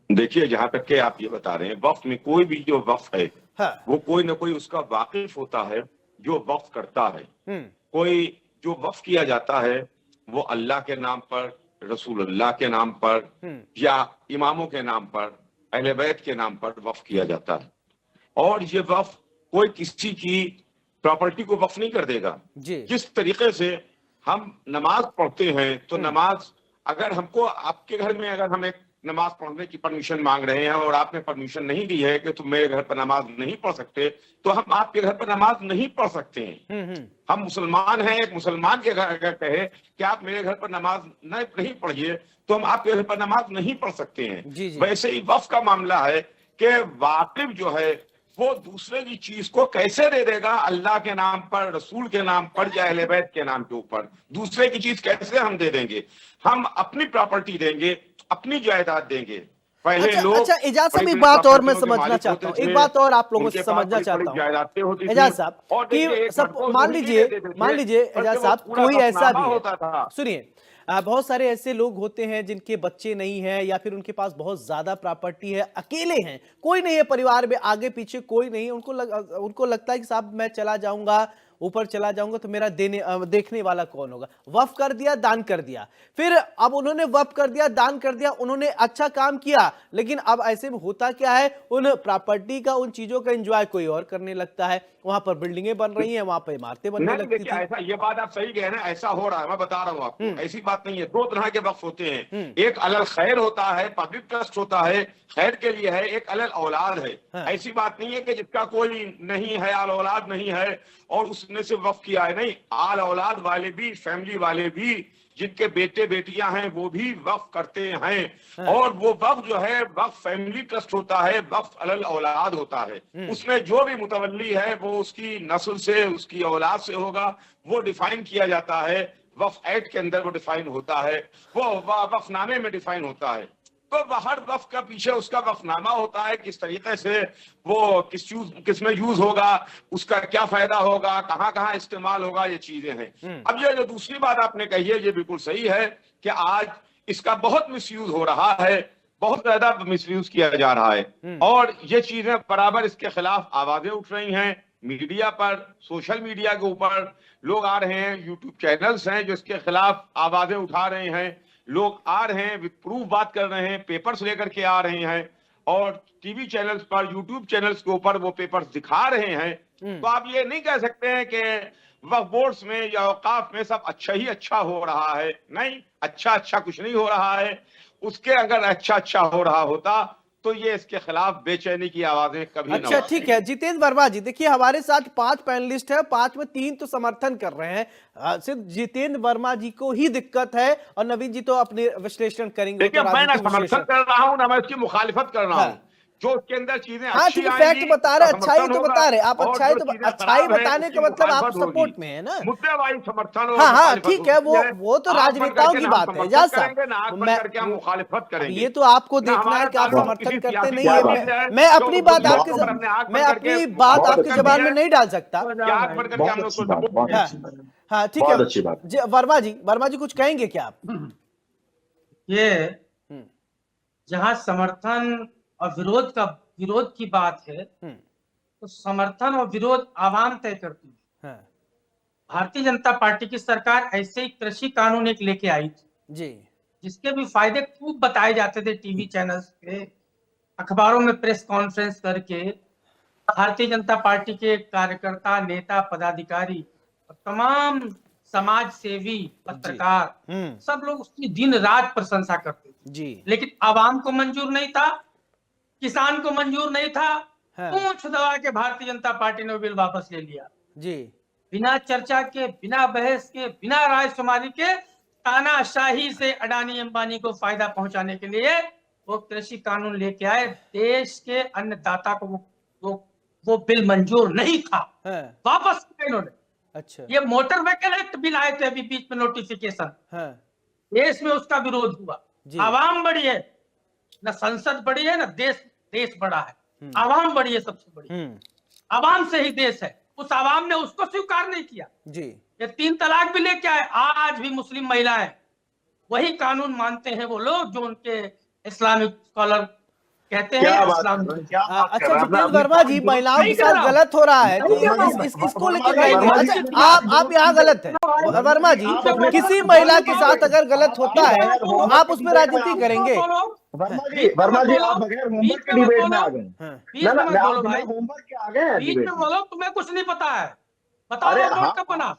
E: देखिए जहां तक के आप ये बता रहे हैं, वक्फ में कोई भी जो वक्फ है,
A: हाँ।
E: वो कोई ना कोई उसका वाकिफ होता है जो वक्फ करता है। कोई जो वक्फ किया जाता है वो अल्लाह के नाम पर, रसूलुल्लाह के नाम पर, या इमामों के नाम पर, अहले बैत के नाम पर वक्फ किया जाता है। और ये वक्फ कोई किसी की प्रॉपर्टी को वक्फ नहीं कर देगा। जिस तरीके से हम नमाज पढ़ते हैं, तो नमाज, अगर हमको आपके घर में अगर हम एक नमाज पढ़ने की परमिशन मांग रहे हैं और आपने परमिशन नहीं दी है कि तुम मेरे घर पर नमाज नहीं पढ़ सकते, तो हम आपके घर पर नमाज नहीं पढ़ सकते हैं। हम मुसलमान हैं, एक मुसलमान के घर अगर कहे कि आप मेरे घर पर नमाज नहीं पढ़िए, तो हम आपके घर पर नमाज नहीं पढ़ सकते हैं। वैसे ही वक्फ का मामला है कि वाकिफ जो है वो दूसरे की चीज को कैसे दे देगा? अल्लाह के नाम पर, रसूल के नाम पर या अहले बैत के नाम के ऊपर दूसरे की चीज कैसे हम दे देंगे? हम अपनी प्रॉपर्टी देंगे, अपनी जायदाद देंगे। पहले लोग
A: अच्छा एजाज साहब, एक बात और मैं समझना चाहता हूँ, एक बात और आप लोगों से समझना चाहता हूँ एजाज साहब, कि सब मान लीजिए एजाज साहब, कोई ऐसा भी है, सुनिए, बहुत सारे ऐसे लोग होते हैं जिनके बच्चे नहीं हैं या फिर उनके पास बहुत ज्यादा प्रॉपर्टी है, अकेले हैं, कोई नहीं है परिवार में, आगे पीछे कोई नहीं, उनको लगता है कि साहब मैं चला जाऊंगा, ऊपर चला जाऊंगा तो मेरा देखने वाला कौन होगा? वक्फ कर दिया, दान कर दिया, फिर अब उन्होंने वक्फ कर दिया, दान कर दिया, उन्होंने अच्छा काम किया, लेकिन अब ऐसे में होता क्या है, उन प्रॉपर्टी का, उन चीजों का एंजॉय कोई और करने लगता है, वहां पर बिल्डिंगें बन रही हैं, वहां पर इमारतें बनने लगती थी।
E: ऐसा, ये बात आप सही कह रहे हैं, ऐसा हो रहा है, मैं बता रहा हूँ आपको, ऐसी बात नहीं है। दो तरह के वक्फ होते हैं, एक अलल खैर होता है, पब्लिक ट्रस्ट होता है, खैर के लिए है, एक अलल औलाद है। ऐसी बात नहीं है कि जिसका कोई नहीं है, आल औलाद नहीं है और उसने से वक्फ किया है, नहीं, आल औलाद वाले भी, फैमिली वाले भी, जिनके बेटे बेटियां हैं वो भी वक्फ करते हैं। और वो वक्फ जो है, वक्फ फैमिली ट्रस्ट होता है, वक्फ अलल औलाद होता है। उसमें जो भी मुतवल्ली है वो उसकी नस्ल से, उसकी औलाद से होगा, वो डिफाइन किया जाता है, वक्फ एक्ट के अंदर वो डिफाइन होता है, वो वक्फनामे में डिफाइन होता है। तो हर वक्फ का पीछे उसका वक्फनामा होता है, किस तरीके से वो किस में यूज होगा, उसका क्या फायदा होगा, कहाँ कहाँ इस्तेमाल होगा, ये चीजें हैं। अब ये जो दूसरी बात आपने कही है, ये बिल्कुल सही है कि आज इसका बहुत मिसयूज हो रहा है, बहुत ज्यादा मिसयूज किया जा रहा है, और ये चीजें बराबर इसके खिलाफ आवाजें उठ रही हैं। मीडिया पर, सोशल मीडिया के ऊपर लोग आ रहे हैं, यूट्यूब चैनल्स हैं जो इसके खिलाफ आवाजें उठा रहे हैं, लोग आ रहे हैं, विद प्रूफ बात कर रहे हैं, पेपर्स लेकर के आ रहे हैं, और टीवी चैनल्स पर, यूट्यूब चैनल्स के ऊपर वो पेपर्स दिखा रहे हैं। तो आप ये नहीं कह सकते हैं कि वक्फ बोर्ड्स में या औकाफ में सब अच्छा ही अच्छा हो रहा है। नहीं, अच्छा कुछ नहीं हो रहा है। उसके अगर अच्छा हो रहा होता तो ये इसके खिलाफ बेचैनी की आवाजें कभी
A: अच्छा, ठीक है। जितेंद्र वर्मा जी, देखिए हमारे साथ 5 पैनलिस्ट है, 5 में 3 तो समर्थन कर रहे हैं, सिर्फ जितेंद्र वर्मा जी को ही दिक्कत है, और नवीन जी तो अपने विश्लेषण करेंगे।
E: देखिए, मैं ना समर्थन कर रहा हूँ ना मैं उसकी मुखालिफत कर रहा हूँ। जो उसके अंदर चीजें अच्छी आएंगी,
A: फैक्ट बता रहे, अच्छाई तो बता रहे आप, अच्छाई बताने का मतलब आप सपोर्ट में है ना,
E: मुद्देवाही समर्थन।
A: हाँ, ठीक है, वो तो राजनेताओं की बात है एजाज साहब,
E: मुखालिफत करेंगे,
A: ये तो आपको देखना है कि आप समर्थन करते नहीं है। मैं अपनी बात आपके जबान में नहीं डाल सकता। हाँ, ठीक है। वर्मा जी कुछ कहेंगे क्या आप?
F: ये जहाँ समर्थन और विरोध की बात है, तो समर्थन और विरोध आवाम तय करती है। भारतीय जनता पार्टी की सरकार ऐसे ही कृषि कानून एक लेके आई थी
A: जी,
F: जिसके भी फायदे खूब बताए जाते थे टीवी चैनल्स पे, अखबारों में प्रेस कॉन्फ्रेंस करके। भारतीय जनता पार्टी के कार्यकर्ता, नेता, पदाधिकारी और तमाम समाज सेवी, पत्रकार, सब लोग उसकी दिन रात प्रशंसा करते थे
A: जी।
F: लेकिन आवाम को मंजूर नहीं था, किसान को मंजूर नहीं था। पूंछ दबा के भारतीय जनता पार्टी ने बिल वापस ले लिया
A: जी,
F: बिना चर्चा के, बिना बहस के, बिना रायशुमारी के, तानाशाही से अडानी अंबानी को फायदा पहुंचाने के लिए वो कृषि कानून लेके आए। देश के अन्नदाता को वो बिल मंजूर नहीं था, वापस किया इन्होंने।
A: अच्छा,
F: ये मोटर व्हीकल एक्ट बिल आए थे अभी बीच में, नोटिफिकेशन, देश में उसका विरोध हुआ। आवाम बड़ी है, न संसद बड़ी है, न देश बड़ा है, आवाम बड़ी है, सबसे बड़ी आवाम से ही देश है। उस आवाम ने उसको स्वीकार नहीं किया
A: जी।
F: ये 3 तलाक भी लेके आए। आज भी मुस्लिम महिलाएं वही कानून मानते हैं, वो लोग जो उनके इस्लामिक स्कॉलर कहते हैं।
A: अच्छा, जितेंद्र वर्मा जी, महिलाओं के साथ गलत हो रहा है, तो इसको लेकर कहेंगे। अच्छा, आप यहाँ गलत है वर्मा जी, किसी महिला के साथ अगर गलत होता है तो आप उसमें राजनीति करेंगे?
G: वर्मा जी आप बगैर होमवर्क के डिबेट में आ गए। होमवर्क के आ गए,
F: बीच में बोलो, तुम्हें कुछ नहीं पता है, बताओ बोर्ड का पना,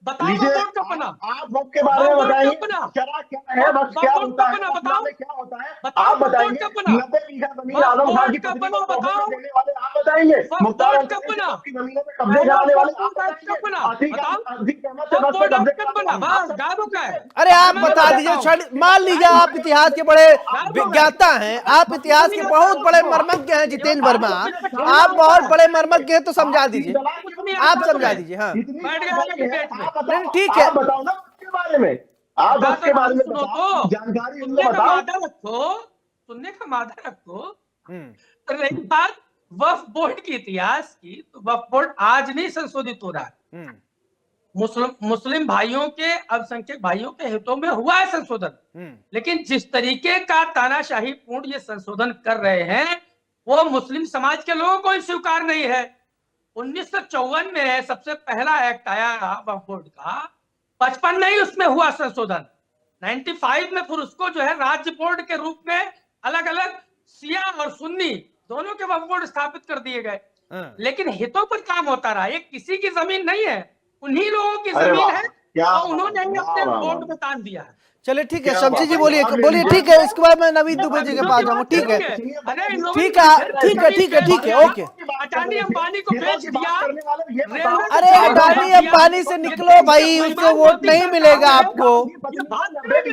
F: बताओ बोर्ड का पना।
G: आप वक्त के बारे में बताएंगे, क्या क्या है वक्त, क्या होता है, क्या होता है आप बताएंगे। 90 बीघा जमीन आजम खान की पत्नी को देने वाले आप बताएंगे, मुख्तार अंसारी की जमीनों पे कब्जे कराने वाले आप बताएंगे, आतिक अहमद से बस पे कब्जे कराने।
A: अरे आप बता दीजिए, मान लीजिए आप इतिहास के बड़े विज्ञाता हैं, आप इतिहास के बहुत बड़े मर्मज्ञ हैं जितेंद्र वर्मा, आप बहुत बड़े मर्मज्ञ हैं, तो समझा दीजिए, आप समझा दीजिए। हाँ ठीक है,
G: बताओ ना उसके बारे में, आप उसके बारे में बताओ, जानकारी
F: रखो, सुनने का मादा रखो। रही बात वक्फ बोर्ड की इतिहास की, तो वक्फ बोर्ड आज नहीं संशोधित हो रहा है, मुस्लिम भाइयों के, अल्पसंख्यक भाइयों के हितों में हुआ है संशोधन, लेकिन जिस तरीके का तानाशाही पूर्ण ये संशोधन कर रहे हैं वो मुस्लिम समाज के लोगों को स्वीकार नहीं है। 1954 में सबसे पहला एक्ट आया वक्फ बोर्ड का, 55 में ही उसमें हुआ संशोधन, 95 में फिर उसको जो है राज्य बोर्ड के रूप में अलग अलग शिया और सुन्नी दोनों के वक्फ बोर्ड स्थापित कर दिए गए, लेकिन हितों पर काम होता रहा। ये किसी की जमीन नहीं है, उन्हीं लोगों की जमीन है और उन्होंने अपने बोर्ड में तान दिया है।
A: चलिए ठीक है, शमशी जी बोलिए, ठीक है, इसके बाद मैं नवीन दुबे जी के पास जाऊंगा। ठीक है, ओके।
F: अडानी अंबानी को बेच दिया।
A: अरे अडानी अंबानी से निकलो भाई, उससे वोट नहीं मिलेगा आपको,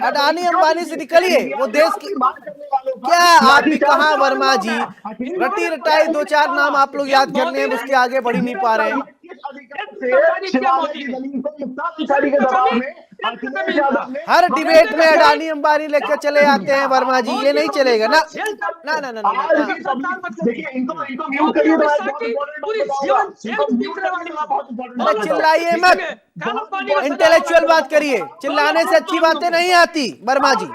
A: अडानी अंबानी से निकलिए, वो देश की क्या आप भी कहाँ वर्मा जी, रटी रटाई 2-4 नाम आप लोग याद करने हैं, उसके आगे बढ़ नहीं पा रहे हैं। हर डिबेट में अडानी अंबानी लेकर चले आते हैं वर्मा जी, ये नहीं चलेगा ना, ना ना ना, चिल्लाइए मत, इंटेलेक्चुअल बात करिए, चिल्लाने से अच्छी बातें नहीं आती वर्मा जी।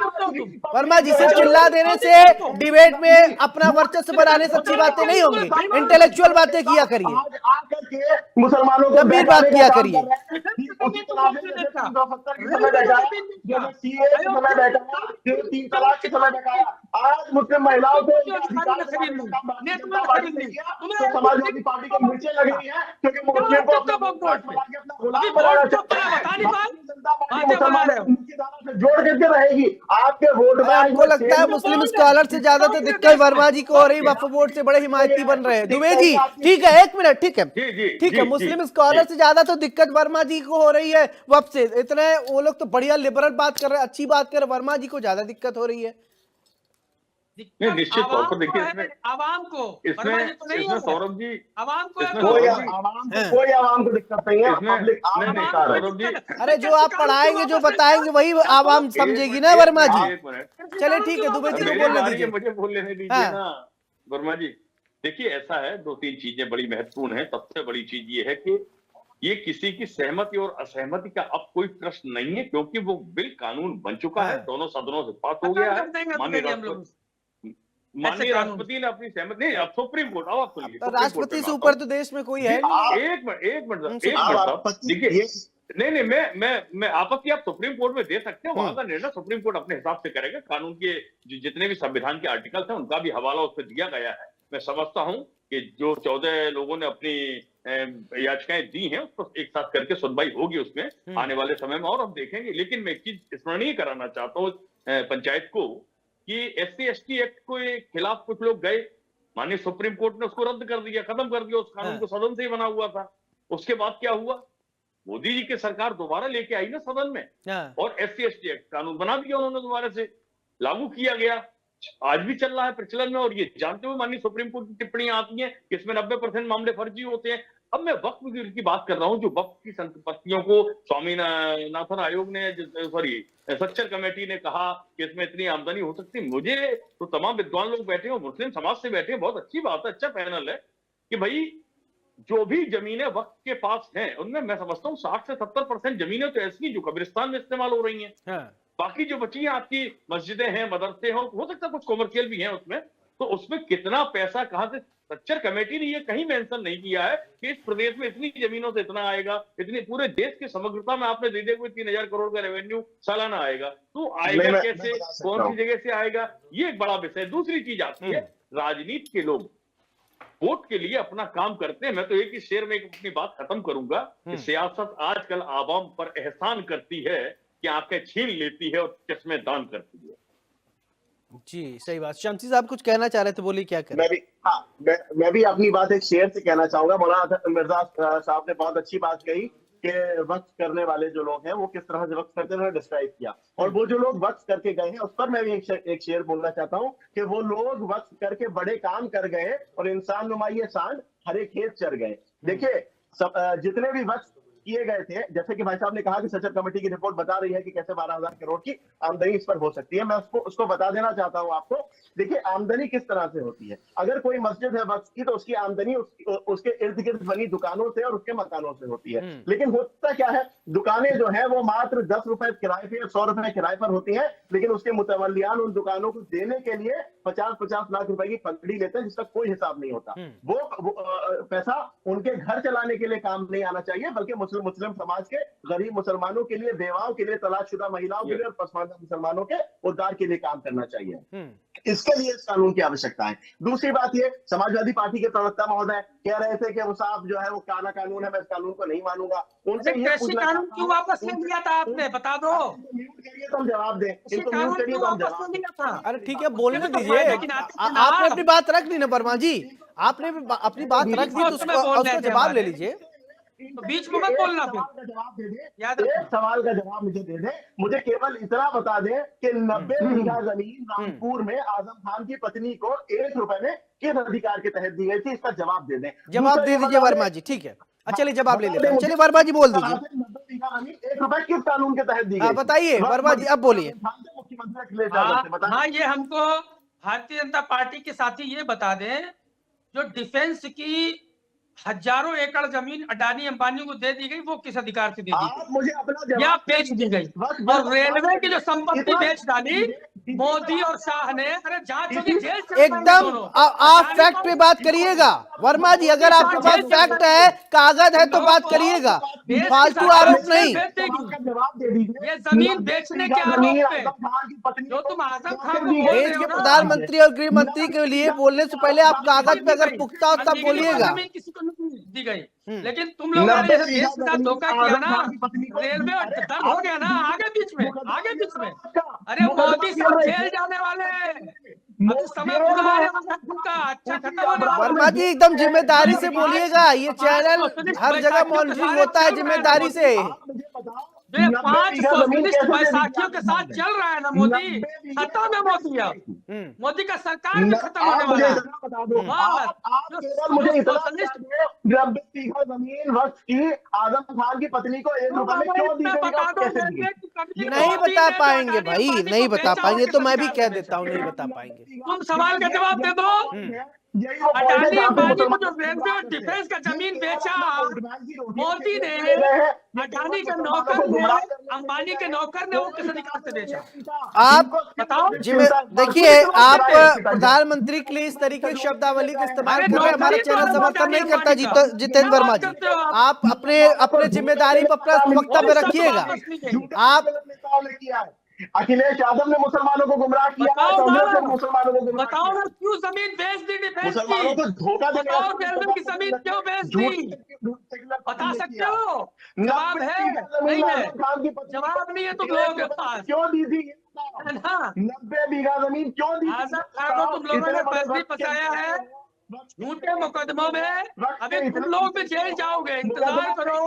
A: वर्मा जी सिर्फ चिल्ला देने से डिबेट में अपना वर्चस्व बनाने से अच्छी बातें नहीं होंगी, इंटेलेक्चुअल बातें किया करिए,
G: मुसलमानों को
A: गंभीर बात किया करिए।
G: आज मुस्लिम महिलाओं को समाजवादी पार्टी को मिर्चें लग रही है क्योंकि मुस्लिम को जोड़ करके रहेगी आपके वोट में।
A: आपको लगता है मुस्लिम स्कॉलर से ज्यादा तो दिक्कत वर्मा जी को हो रही, वक्फ बोर्ड से बड़े हिमायती बन रहे हैं दुबे जी। ठीक है, एक मिनट, ठीक है, मुस्लिम स्कॉलर से ज्यादा तो दिक्कत वर्मा जी को हो रही है वक्फ से, इतने वो लोग तो बढ़िया लिबरल बात कर रहे हैं, अच्छी बात कर रहे हैं, वर्मा जी को ज्यादा दिक्कत हो रही है।
H: नहीं, निश्चित तौर पर देखिए
F: आवाम को,
H: इसमें सौरभ जी,
F: आवाम को
G: कोई आवाम को दिक्कत नहीं है,
H: सौरभ जी,
A: अरे जो आप पढ़ाएंगे, जो बताएंगे वही आवाम समझेगी ना वर्मा जी। चले ठीक है, दुबे जी को बोलने दीजिए,
H: मुझे बोल लेने दीजिए ना वर्मा जी। देखिए ऐसा है, 2-3 चीजें बड़ी महत्वपूर्ण है। सबसे बड़ी चीज ये है कि ये किसी की सहमति और असहमति का अब कोई प्रश्न नहीं है, क्योंकि वो बिल कानून बन चुका है, दोनों सदनों से पास हो गया है। माननीय राष्ट्रपति ने अपनी सहमति, नहीं अब सुप्रीम कोर्ट, अब आप सुनिए,
A: राष्ट्रपति से ऊपर तो देश में कोई है
H: नहीं। एक मिनट देखिए, नहीं मैं आपत्ति आप सुप्रीम कोर्ट में दे सकते हैं, वहां का निर्णय सुप्रीम कोर्ट अपने हिसाब से करेगा। कानून के जितने भी संविधान के आर्टिकल्स हैं उनका भी हवाला उस पर दिया गया है। मैं समझता हूं कि जो 14 लोगों ने अपनी याचिकाएं दी हैं उसको एक साथ करके सुनवाई होगी उसमें आने वाले समय में, और हम देखेंगे। लेकिन मैं एक चीज स्मरणीय कराना चाहता हूँ पंचायत को कि SC/ST एक्ट के खिलाफ कुछ लोग गए, माननीय सुप्रीम कोर्ट ने उसको रद्द कर दिया, खत्म कर दिया, उस कानून को सदन से ही बना हुआ था। उसके बाद क्या हुआ, मोदी जी की सरकार दोबारा लेके आई ना सदन में, और SC/ST एक्ट कानून बना दिया उन्होंने, दोबारा से लागू किया गया, आज भी चल रहा है प्रचलन में। और ये जानते हुए माननीय सुप्रीम कोर्ट की टिप्पणियां आती हैं कि इसमें 90% मामले फर्जी होते हैं। अब मैं वक्फ की बात कर रहा हूं, जो वक्फ की संपत्तियों को स्वामीनाथन आयोग ने, सच्चर कमेटी ने कहा कि इसमें इतनी आमदनी हो सकती है। मुझे तो तमाम विद्वान लोग बैठे हैं, मुस्लिम समाज से बैठे हैं, बहुत अच्छी बात है, अच्छा पैनल है कि भाई जो भी जमीनें वक्फ के पास हैं उनमें मैं समझता हूँ 60 से 70% जमीनें तो ऐसी जो कब्रिस्तान में इस्तेमाल हो रही हैं। बाकी जो बची हैं आपकी मस्जिदें हैं, मदरसे हो सकता है कुछ कॉमर्शियल भी हैं उसमें, तो उसमें कितना पैसा कहां से, सच्चर कमेटी ने ये कहीं मेंशन नहीं किया है कि इस प्रदेश में इतनी जमीनों से इतना आएगा, इतनी पूरे देश की समग्रता में आपने दे दिया कोई 3000 करोड़ का रेवेन्यू सालाना आएगा, तो आएगा कैसे, कौन सी जगह से आएगा, ये एक बड़ा विषय है। दूसरी चीज आती है राजनीति के लोग, वोट के लिए अपना काम करते हैं। मैं तो एक ही शेर में अपनी बात खत्म करूंगा कि सियासत आजकल आवाम पर एहसान करती है कि आपके छीन लेती है और चश्मे दान करती है।
A: जी सही बात। शमसी साहब कुछ कहना चाह रहे थे, बोलिए क्या करें।
G: मैं भी अपनी बात एक शेर से कहना चाहूंगा। मौलाना मिर्जा साहब ने बहुत अच्छी बात कही कि वक्त करने वाले जो लोग हैं वो किस तरह से वक्त करते हैं, डिस्क्राइब किया। और वो जो लोग वक्त करके गए हैं उस पर मैं भी एक शेर बोलना चाहता हूँ कि वो लोग वक्त करके बड़े काम कर गए और इंसान नुमाइये सांड हरे खेत चर गए। देखिए जितने भी वक्त किए गए थे, जैसे कि भाई साहब ने कहा कि सचर कमेटी की रिपोर्ट बता रही है कि कैसे 12,000 करोड़ की आमदनी इस पर हो सकती है। मैं उसको बता देना चाहता हूं आपको। देखिए आमदनी किस तरह से होती है। अगर कोई मस्जिद है वक्फ की तो उसकी आमदनी उसके इर्द गिर्द बनी दुकानों से और उसके मकानों से होती है। लेकिन होता क्या है, दुकानें जो है वो मात्र 10 रुपए किराए पे, 100 रुपए किराए पर होती है, लेकिन उसके मुतवल्लियान उन दुकानों को देने के लिए 50-50 लाख रुपए की पकड़ी लेते हैं जिसका कोई हिसाब नहीं होता। वो पैसा उनके घर चलाने के लिए काम नहीं आना चाहिए, बल्कि मुस्लिम समाज के गरीब मुसलमानों के लिए, बेवाओं के लिए, तलाकशुदा महिलाओं के लिए और पसमानदा मुसलमानों के उद्धार के लिए काम करना चाहिए। इसके लिए इस कानून की आवश्यकता है। दूसरी बात ये, समाजवादी पार्टी के प्रवक्ता महोदय कह रहे थे कि वो साहब जो है वो काला कानून है, मैं इस कानून को नहीं मानूंगा। उनसे
F: कानून क्यों वापस ले लिया था आपने, बता दो।
G: म्यूट करिए तो हम जवाब दें, इनको म्यूट करिए तो हम जवाब दें।
A: अरे ठीक है, बोलने दीजिए। आपने अपनी बात रख ली ना वर्मा जी, आपने अपनी बात रख दी तो उसको जवाब ले लीजिए।
F: तो बीच में मत बोलना।
G: जवाब दे दे, एक सवाल का जवाब मुझे दे दे। मुझे केवल इतना बता दे कि 90 बीघा जमीन रामपुर में आजम खान की पत्नी को 1 रुपए में किस अधिकार के तहत दी गई थी, इसका जवाब दे दें।
A: जवाब दे दीजिए वर्मा जी। ठीक है, चलिए जवाब ले लेते हैं। चलिए वर्मा जी बोल दीजिए।
G: 90 बीघा जमीन 1 रुपए किस कानून के तहत दी गई?
A: बताइए वर्मा जी, अब बोलिए।
G: मुख्यमंत्री
F: हाँ, ये हमको भारतीय जनता पार्टी के साथी ये बता दें, जो डिफेंस की हजारों एकड़ जमीन अडानी अंबानी को दे दी गई, वो किस अधिकार से दे दी गई?
G: मुझे अपना
F: या बेच दी गई? और रेलवे की जो संपत्ति बेच डाली मोदी और शाह ने, अरे जांच होगी, जेल से
A: एकदम आप फैक्ट पे बात करिएगा वर्मा जी। अगर आपके पास फैक्ट है, कागज है तो बात करिएगा, फालतू आरोप नहीं।
F: ये जमीन बेचने के आरोप पे जो तुम आजम खान को बोल रहे
A: देश
F: हो
A: के
F: ना,
A: प्रधानमंत्री और गृह मंत्री के लिए बोलने से पहले आप कागज पे अगर पुख्ता हो तब बोलिएगा।
F: किसी को नहीं दी गई, लेकिन तुम लोगों ने देश के साथ धोखा किया ना। रेलवे और दर्द हो गया ना, आगे बीच में। अरे मोदी साहब जेल जाने वाले, अभी समय पूरा है उनका, अच्छा खत्म होने वाला।
A: वर्मा जी एकदम जिम्मेदारी से बोलिएगा, ये चैनल हर जगह मॉनिटरिंग होता है जिम्मेदारी से।
F: 5 सोशलिस्ट बैसाखियों के साथ चल रहा है ना मोदी, खत्म है मोदी। अब मोदी का सरकार में खत्म होने वाला है।
G: मुझे जमीन वक्त की आजम खान की पत्नी को 1 रुपए में क्यों दी गई?
A: नहीं बता पाएंगे भाई, नहीं बता पाएंगे तो मैं भी कह देता हूँ, नहीं बता पाएंगे।
F: तुम सवाल का जवाब दे दो। अडानी अंबानी को जो रेलवे और डिफेंस का जमीन बेचा मोदी ने, अडानी के नौकर ने, अंबानी के नौकर ने, वो किस अधिकार से बेचा?
A: आप
F: बताओ।
A: देखिए, आप प्रधानमंत्री के लिए इस तरीके की शब्दावली का इस्तेमाल कर रहे हैं, हमारा चैनल समर्थन नहीं करता। जितेंद्र वर्मा जी, आप अपने जिम्मेदारी पर अपना वक्तव्य रखिएगा। आप
G: अखिलेश यादव ने मुसलमानों को गुमराह किया, कांग्रेस ने मुसलमानों को गुमराह
F: बताओ ना, क्यों जमीन बेच दी डिफेंस की?
G: मुसलमानों को धोखा देने
F: बताओ रेलवे की जमीन क्यों बेच दी? बता सकते हो? जवाब है? नहीं है, जवाब नहीं है तुम लोगों के पास।
G: क्यों दी थी? 90 बीघा जमीन क्यों दी?
F: आजम खान को तुम लोगों ने बस्ती फंसाया है झूठे मुकदमों में। अभी तुम लोग भी जेल जाओगे, इंतजार करो।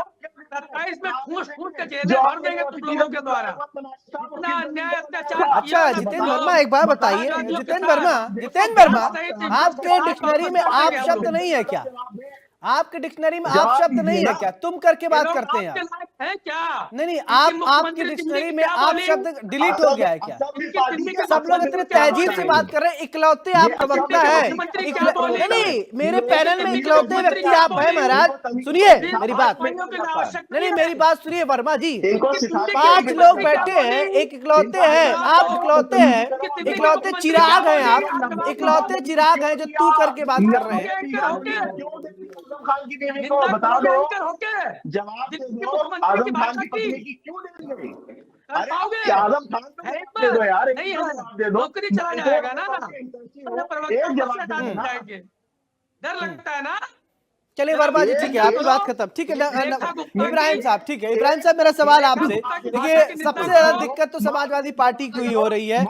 F: 27 में फूस के जेल भर देंगे तुम लोगों के द्वारा। इतना अन्याय अत्याचार।
A: अच्छा जितेंद्र वर्मा, एक बात बताइए। जितेंद्र वर्मा, आपके डिक्शनरी में आप शब्द नहीं है क्या? आपके डिक्शनरी में आप शब्द नहीं है क्या? तुम करके बात करते हैं
F: है क्या?
A: नहीं, आपकी डिक्शनरी में आप शब्द डिलीट हो गया है क्या? सब लोग इतने तहजीब से बात कर रहे हैं, इकलौते आप प्रवक्ता है। नहीं, मेरे पैनल में इकलौते व्यक्ति आप हैं महाराज। सुनिए मेरी बात, नहीं मेरी बात सुनिए वर्मा जी। 5 लोग बैठे हैं, एक इकलौते हैं, आप इकलौते हैं, इकलौते चिराग हैं, आप इकलौते चिराग हैं जो तू करके बात कर रहे हैं।
G: आजम खान की बीवी को बता दो, जवाब दे दो, आजम खान की पत्नी की क्यों दे दी गई? अरे आजम खान को दे दो यार,
F: दे दो, नौकरी चला जाएगा ना,
G: एक जवाब दे।
F: डर लगता है ना।
A: चलिए वर्मा जी ठीक है, आपकी बात खत्म। ठीक है इब्राहिम साहब, ठीक है इब्राहिम साहब, मेरा सवाल आपसे, देखिए सबसे ज्यादा दिक्कत तो समाजवादी पार्टी को ही हो रही है।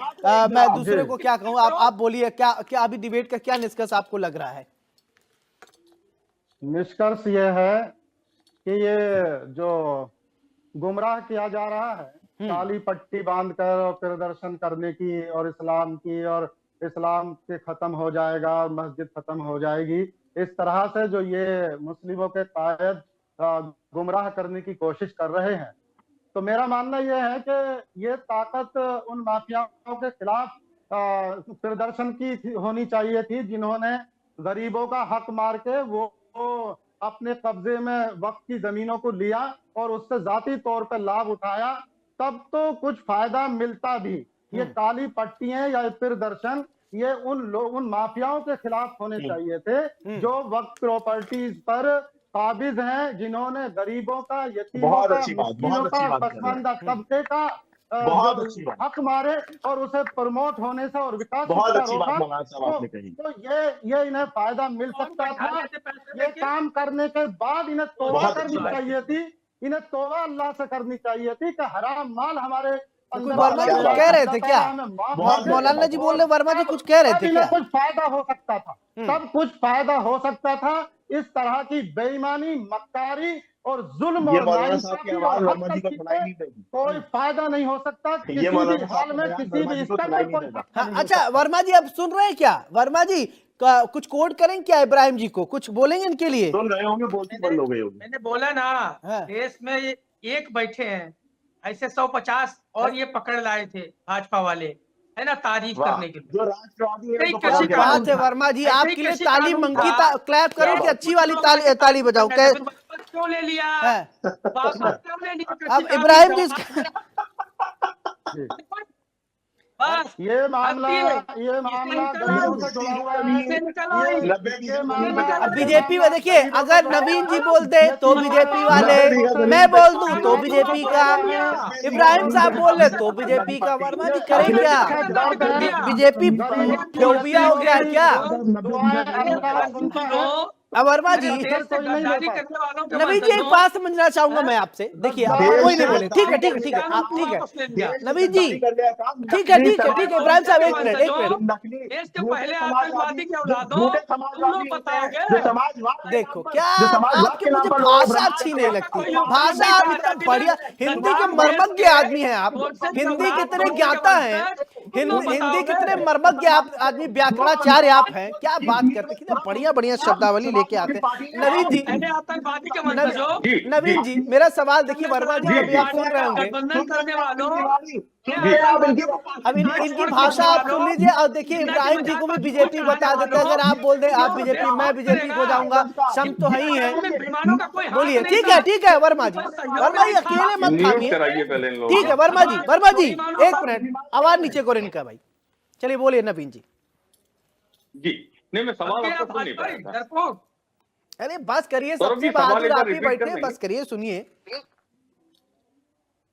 A: मैं दूसरे को क्या कहूँ, आप बोलिए, क्या क्या अभी डिबेट का क्या निष्कर्ष आपको लग रहा है?
I: निष्कर्ष ये है कि ये जो गुमराह किया जा रहा है काली पट्टी बांधकर और प्रदर्शन करने की, और इस्लाम की, और इस्लाम के खत्म हो जाएगा और मस्जिद खत्म हो जाएगी, इस तरह से जो ये मुस्लिमों के कायद गुमराह करने की कोशिश कर रहे हैं, तो मेरा मानना यह है कि ये ताकत उन माफियाओं के खिलाफ प्रदर्शन की होनी चाहिए थी, जिन्होंने गरीबों का हक मार के वो अपने कब्जे में वक्त की जमीनों को लिया और उससे जाती तौर पर लाभ उठाया, तब तो कुछ फायदा मिलता भी। ये काली पट्टियां या प्रदर्शन ये उन माफियाओं के खिलाफ होने चाहिए थे जो वक्त प्रॉपर्टीज पर काबिज हैं, जिन्होंने गरीबों का, यतीमों का, मिस्कीनों का, पसमानदा तबके का हक मारे और उसे प्रमोट होने से और विकास तो ये इन्हें फायदा मिल सकता था। ये काम करने के बाद इन्हें तौबा करनी चाहिए थी, इन्हें तौबा अल्लाह से करनी चाहिए थी कि हराम माल हमारे
A: वर्मा जी कुछ कह रहे थे क्या? मौलाना जी बोल रहे वर्मा जी कुछ कह रहे थे क्या?
I: कुछ फायदा हो सकता था, सब कुछ फायदा हो सकता था। इस तरह की बेईमानी, मक्कारी और जुल्म और कोई फायदा नहीं हो सकता किसी भी हाल में, किसी भी स्तर पर।
A: अच्छा वर्मा जी, अब सुन रहे हैं क्या? वर्मा जी कुछ कोड करें क्या इब्राहिम जी को, कुछ बोलेंगे इनके लिए?
G: सुन रहे होंगे, बोलती बंद हो गई होगी।
F: मैंने बोला ना, देश में एक बैठे हैं ऐसे 150 और ये पकड़ लाए थे भाजपा वाले, है ना, तारीफ करने के लिए।
G: जो राष्ट्रवादी
A: है बात है वर्मा जी, आपके लिए ताली मंगी, क्लैप करो कि अच्छी वाली ताली बजाओ।
F: क्यों ले लिया?
A: अब इब्राहिम जी
I: ये मामला गरीबों से जुड़ा हुआ है।
A: बीजेपी में देखिए, अगर नवीन जी बोलते तो बीजेपी वाले, मैं बोल दूं तो बीजेपी का, इब्राहिम साहब बोल रहे तो बीजेपी का। वर्मा जी करें क्या? बीजेपी फोबिया हो गया है क्या? अब वर्मा जी, नवीन जी एक बात समझना चाहूंगा मैं आपसे, देखिए आप कोई नहीं बोले, ठीक है आप ठीक है नवीन जी, ठीक है इब्राहिम साहब एक मिनट देखो, क्या आपके मुझे भाषा अच्छी नहीं लगती? भाषा आप इतना बढ़िया, हिंदी के मर्मज्ञ आदमी हैं आप, हिंदी कितने ज्ञाता हैं, हिंदी कितने मर्मज्ञ आप आदमी, व्याकरणाचार्य आप हैं, क्या बात करते, कितने बढ़िया शब्दावली लेके आते हैं। नवीन जी मेरा सवाल देखिए, वर्मा जी अभी आप सुन रहे होंगे, अब इनकी भाषा आप सुन लीजिए और देखिए इब्राहिम जी को भी बीजेपी बता देते हैं। अगर आप बोल दे आप बीजेपी, मैं बीजेपी हो जाऊंगा, सम तो है ही है। बोलिए ठीक है वर्मा जी अकेले मत थामिए, ठीक है वर्मा जी एक मिनट, आवाज नीचे करो इनका भाई। चलिए बोलिए नवीन जी।
H: नहीं, मैं सवाल आपको सुन नहीं पाया।
A: अरे बस करिए, सबसे बहादुर आप ही बैठे, बस करिए, सुनिए।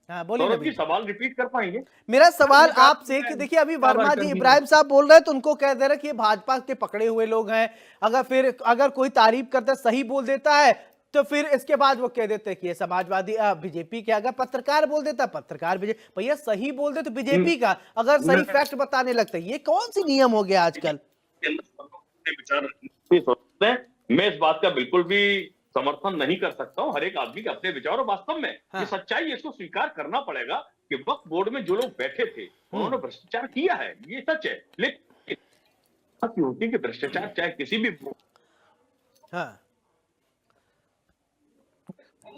A: हाँ बोलिए,
H: सवाल रिपीट कर पाएंगे?
A: मेरा सवाल आपसे कि देखिए अभी वर्मा जी, इब्राहिम साहब बोल रहे हैं तो उनको कह दे रहे कि ये भाजपा के पकड़े हुए लोग हैं, अगर कोई तारीफ करता सही बोल देता है तो फिर इसके बाद वो कह देते हैं कि ये समाजवादी बीजेपी के, अगर पत्रकार बोल देता पत्रकार बीजेपी, भैया सही बोल दे तो बीजेपी का, अगर सही फैक्ट बताने लगता है, ये कौन सी नियम हो गया आजकल?
H: मैं इस बात का बिल्कुल भी समर्थन नहीं कर सकता हूं। हर एक आदमी के अपने विचार, और वास्तव में ये सच्चाई, इसको स्वीकार करना पड़ेगा कि वक्त बोर्ड में जो लोग बैठे थे उन्होंने भ्रष्टाचार किया है, ये सच है। लेकिन होती कि भ्रष्टाचार चाहे किसी भी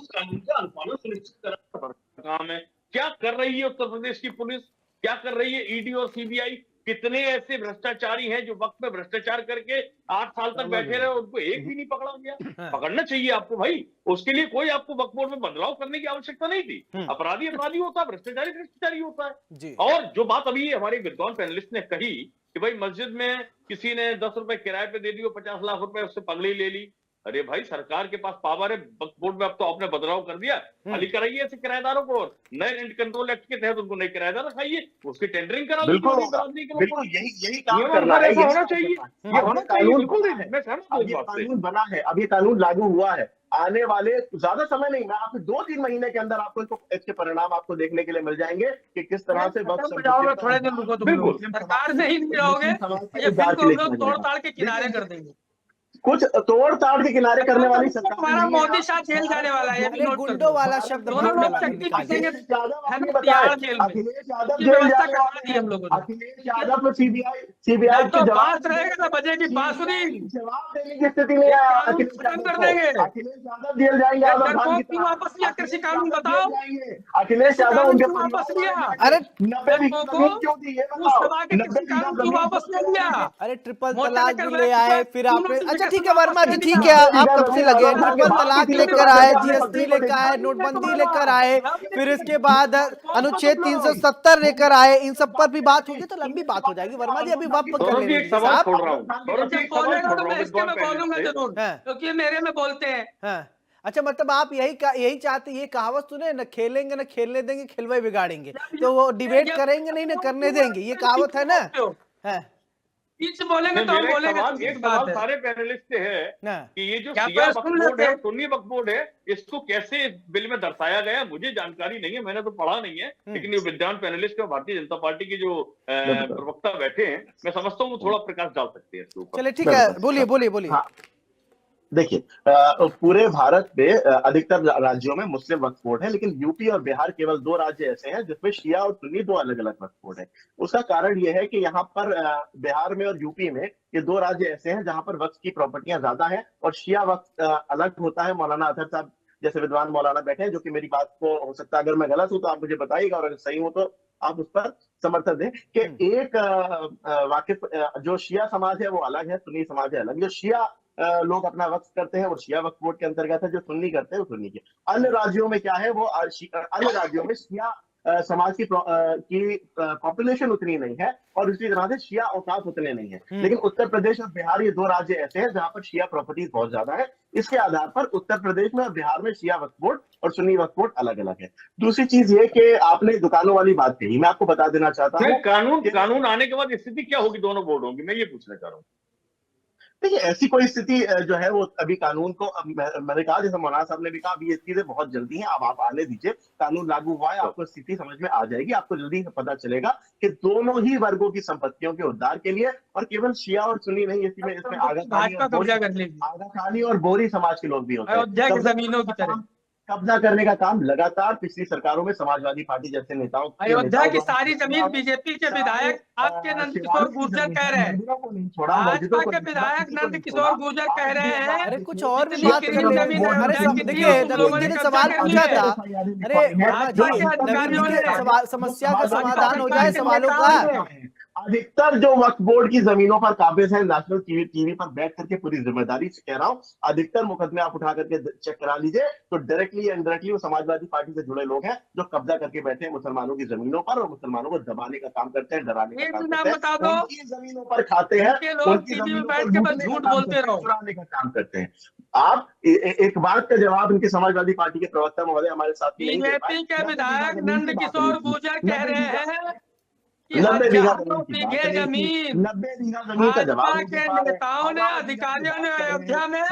H: कानून का अनुपालन सुनिश्चित करना काम है। क्या कर रही है उत्तर प्रदेश की पुलिस, क्या कर रही है ईडी और सीबीआई? कितने ऐसे भ्रष्टाचारी हैं जो वक्त में भ्रष्टाचार करके 8 साल तक बैठे रहे, उनको एक भी नहीं पकड़ा गया। पकड़ना चाहिए आपको भाई, उसके लिए कोई आपको वक्त बोर्ड में बदलाव करने की आवश्यकता नहीं थी। अपराधी होता है, भ्रष्टाचारी होता है। और जो बात अभी हमारे विद्वान पैनलिस्ट ने कही कि भाई मस्जिद में किसी ने 10 रुपए किराए पे दे दिए, 50 लाख रुपए उससे पगड़ी ले ली, अरे भाई सरकार के पास पावर है, वक्फ बोर्ड में अब तो आपने बदलाव कर दिया, खाली कराइए ऐसे किराएदारों को, और नए रेंट कंट्रोल एक्ट के तहत उनको नए किराएदार रखाइए, उसकी टेंडरिंग करा
G: बिल्कुल यही काम करना है,
H: ऐसा होना चाहिए, ये होना चाहिए, बिल्कुल मैं सहमत हूं इस
G: ये
H: बात से।
G: कानून बना है, अब ये कानून लागू हुआ है, आने वाले ज्यादा समय नहीं, मैं आपको 2-3 महीने के अंदर आपको इसके परिणाम आपको देखने के लिए मिल जाएंगे कि किस तरह से वक्त
F: थोड़े दिन रुको, तुम लोग सरकार से ही नहीं रहोगे, ये फिर को हम लोग तोड़ ताड़ के किनारे कर देंगे।
G: कुछ तोड़ ताड़ के किनारे करने वाली सरकार
F: हमारा मोदी शाह जेल जाने वाला है, ये भी नोट कर
A: गुंडों वाला शब्द
F: दोनों लोग चक्की पीसेंगे, हमें तिहाड़ जेल में
G: अखिलेश यादव
F: की
G: जेल
F: व्यवस्था
G: जाने
F: करवा दी हम लोगों ने।
G: अखिलेश यादव को सीबीआई
F: तो बात रहेगा ना बजेगी बांसुरी,
G: जवाब देने की स्थिति में है।
F: कानून खत्म कर देंगे।
G: अखिलेश यादव जेल जाएंगे,
F: क्यों वापस लिया कृषि कानून, बताओ
G: अखिलेश यादव उनके
F: वापस लिया,
A: अरे
G: 90 बीघा जमीन क्यों दी, ये बताओ, 90 बीघा
F: क्यों वापस ले लिया?
A: अरे ट्रिपल तलाक भी ले आए, फिर आपने, अच्छा ठीक है वर्मा जी, ठीक है आप कब से लगे, ट्रिपल तलाक लेकर आए, जीएसटी लेकर आए, नोटबंदी लेकर आए, फिर इसके बाद अनुच्छेद 370 लेकर आए, इन सब पर भी बात होगी तो लंबी बात हो जाएगी। वर्मा जी अभी वापस कर लेंगे
H: एक सवाल छोड़ रहा हूँ,
F: बोलेगा तो मैं इसके में बोलूंगा जरूर, क्योंकि मेरे में बोलते हैं।
A: अच्छा मतलब आप यही चाहते, ये कहावत सुने, न खेलेंगे न खेलने देंगे, खिलवाई बिगाड़ेंगे, तो वो डिबेट करेंगे नहीं, न करने देंगे, ये कहावत है ना।
F: बीच बोलेंगे तो हम बोलेंगे।
H: एक सवाल सारे पैनलिस्ट से है कि ये जो शिया वक्फ बोर्ड है, सुन्नी वक्फ बोर्ड है, इसको कैसे बिल में दर्शाया गया, मुझे जानकारी नहीं है, मैंने तो पढ़ा नहीं है, लेकिन ये विद्वान पैनलिस्ट और भारतीय जनता पार्टी के जो प्रवक्ता बैठे हैं, मैं समझता हूँ वो थोड़ा प्रकाश डाल सकते हैं इसके ऊपर।
A: चलिए ठीक है, बोलिए।
G: देखिए पूरे भारत में अधिकतर राज्यों में मुस्लिम वक्फ बोर्ड है, लेकिन यूपी और बिहार केवल 2 राज्य ऐसे हैं जिसमें शिया और सुन्नी 2 अलग अलग वक्फ बोर्ड है। उसका कारण यह है कि यहाँ पर बिहार में और यूपी में ये 2 राज्य ऐसे हैं जहां पर वक्फ की प्रॉपर्टियां ज्यादा हैं और शिया वक्फ अलग होता है। मौलाना अजहर साहब जैसे विद्वान मौलाना बैठे हैं, जो कि मेरी बात को हो सकता है अगर मैं गलत हूं तो आप मुझे बताइएगा, और अगर सही हो तो आप उस पर समर्थन दें कि एक वाकिफ जो शिया समाज है वो अलग है, सुन्नी समाज है अलग। जो शिया लोग अपना वक्फ करते हैं वो शिया वक्फ बोर्ड के अंतर्गत है, जो सुन्नी करते हैं वो सुन्नी के। अन्य राज्यों में क्या है, वो अन्य राज्यों में शिया समाज की पॉपुलेशन उतनी नहीं है और इसी तरह से शिया औकात उतने नहीं है। लेकिन उत्तर प्रदेश और बिहार ये 2 राज्य ऐसे हैं जहां पर शिया प्रॉपर्टीज बहुत ज्यादा है। इसके आधार पर उत्तर प्रदेश में और बिहार में शिया वक्फ बोर्ड और सुन्नी वक्फ बोर्ड अलग अलग है। दूसरी चीज ये कि आपने दुकानों वाली बात कही, मैं आपको बता देना चाहता हूँ
H: कानून आने के बाद स्थिति क्या होगी दोनों बोर्डों की, मैं ये पूछना चाह रहा हूँ।
G: देखिए ऐसी कोई स्थिति जो है वो अभी कानून को मैंने कहा, जैसे मौलाना साहब ने भी कहा, अभी ये चीजें बहुत जल्दी हैं, अब आप आने दीजिए, कानून लागू हुआ है, आपको स्थिति समझ में आ जाएगी, आपको जल्दी से पता चलेगा कि दोनों ही वर्गों की संपत्तियों के उद्धार के लिए, और केवल शिया और सुन्नी नहीं, इसमें आगा खानी और बोरी समाज के लोग भी होते हैं।
F: जमीनों की तरह
G: कब्जा करने का काम लगातार पिछली सरकारों में समाजवादी पार्टी जैसे नेताओं,
F: अयोध्या की सारी जमीन बीजेपी के विधायक आपके नंदकिशोर गुर्जर कह रहे हैं, भाजपा के विधायक नंदकिशोर गुर्जर कह रहे हैं।
A: अरे कुछ और भी बात कर ले, अरे देखिए नवीन जी ने सवाल पूछा था, अरे समस्या का समाधान हो जाए सवालों का।
G: अधिकतर जो वक्फ बोर्ड की जमीनों पर काबिज है, नेशनल टीवी पर बैठ करके पूरी जिम्मेदारी से कह रहा हूँ, अधिकतर मुकदमे आप उठा करके चेक करा लीजिए तो डायरेक्टली या इनडायरेक्टली वो समाजवादी पार्टी से जुड़े लोग हैं जो कब्जा करके बैठे हैं मुसलमानों की जमीनों पर और मुसलमानों को दबाने का काम करते हैं, डराने का काम करते हैं, उनकी जमीनों पर खाते हैं, उनकी जमीनों पर झूठ बोलते चुराने का काम करते हैं। आप एक बात का जवाब इनके समाजवादी पार्टी के प्रवक्ता महोदय हमारे साथ
F: बीजेपी के विधायक नंदकिशोर गुर्जर कह रहे हैं
G: 90 बीघा
F: जमीन
G: 90 बीघा जमीन का जवाब
F: के नेताओं ने, अधिकारियों ने अयोध्या में